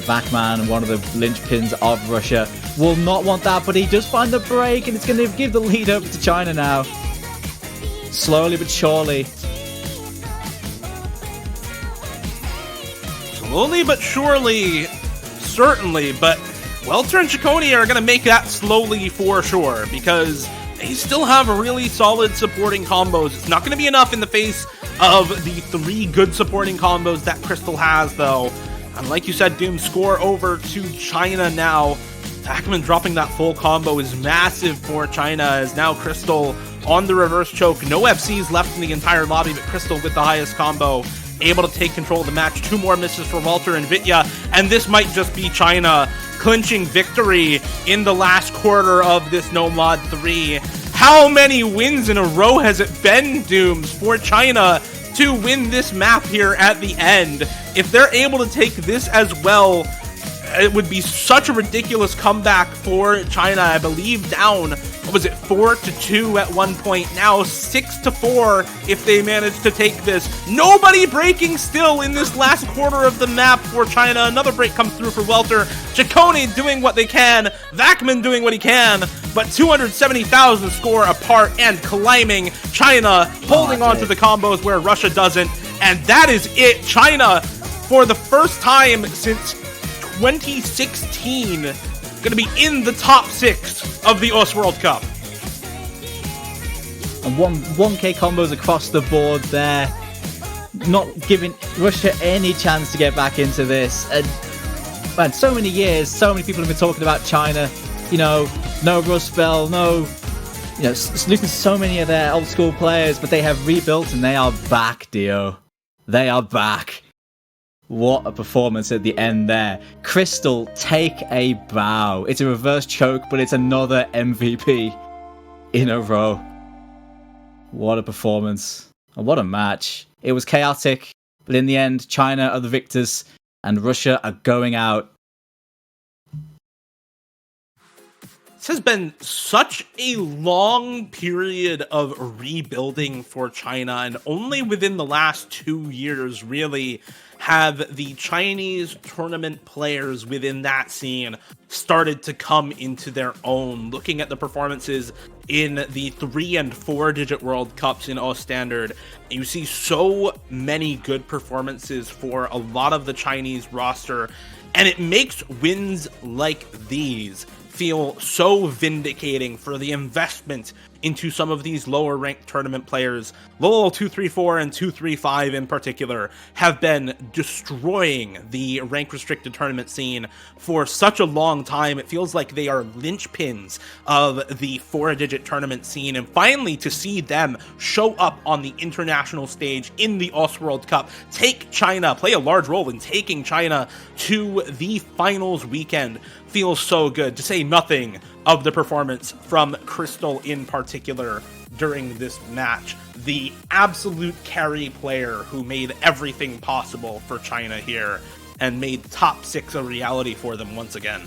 Vakman, one of the linchpins of Russia, will not want that, but he does find the break, and it's going to give the lead over to China now. Slowly but surely. Slowly but surely, certainly, but Welter and Ciccone are going to make that slowly for sure, because they still have really solid supporting combos. It's not going to be enough in the face of the 3 good supporting combos that Crystal has, though. And like you said, Doom, score over to China now. Vakman dropping that full combo is massive for China, as now Crystal on the reverse choke. No FCs left in the entire lobby, but Crystal with the highest combo, able to take control of the match. 2 more misses for Welter and Vitya, and this might just be China clinching victory in the last quarter of this No Mod 3. How many wins in a row has it been, Dooms, for China to win this map here at the end? If they're able to take this as well, it would be such a ridiculous comeback for China. I believe down, what was it, 4-2 at one point, now 6-4 if they manage to take this. Nobody breaking still in this last quarter of the map for China. Another break comes through for Welter. Chaconi doing what they can, Vacman doing what he can, but 270,000 score apart and climbing. China holding on to the combos where Russia doesn't, and that is it. China, for the first time since 2016, gonna be in the top 6 of the US World Cup. And 1K combos across the board there, not giving Russia any chance to get back into this. And man, so many years, so many people have been talking about China. You know, no Rustbell, no, you know, losing so many of their old school players, but they have rebuilt and they are back, Dio. They are back. What a performance at the end there. Crystal, take a bow. It's a reverse choke, but it's another MVP in a row. What a performance. And what a match. It was chaotic, but in the end, China are the victors, and Russia are going out. This has been such a long period of rebuilding for China, and only within the last 2 years, really, have the Chinese tournament players within that scene started to come into their own. Looking at the performances in the 3 and 4 digit World Cups in O Standard, you see so many good performances for a lot of the Chinese roster, and it makes wins like these feel so vindicating for the investment into some of these lower ranked tournament players. Lowell 234 and 235 in particular have been destroying the rank restricted tournament scene for such a long time. It feels like they are linchpins of the 4-digit tournament scene, and finally to see them show up on the international stage in the US World Cup, take China, play a large role in taking China to the finals weekend, feels so good, to say nothing of the performance from Crystal in particular during this match. The absolute carry player who made everything possible for China here and made top 6 a reality for them once again.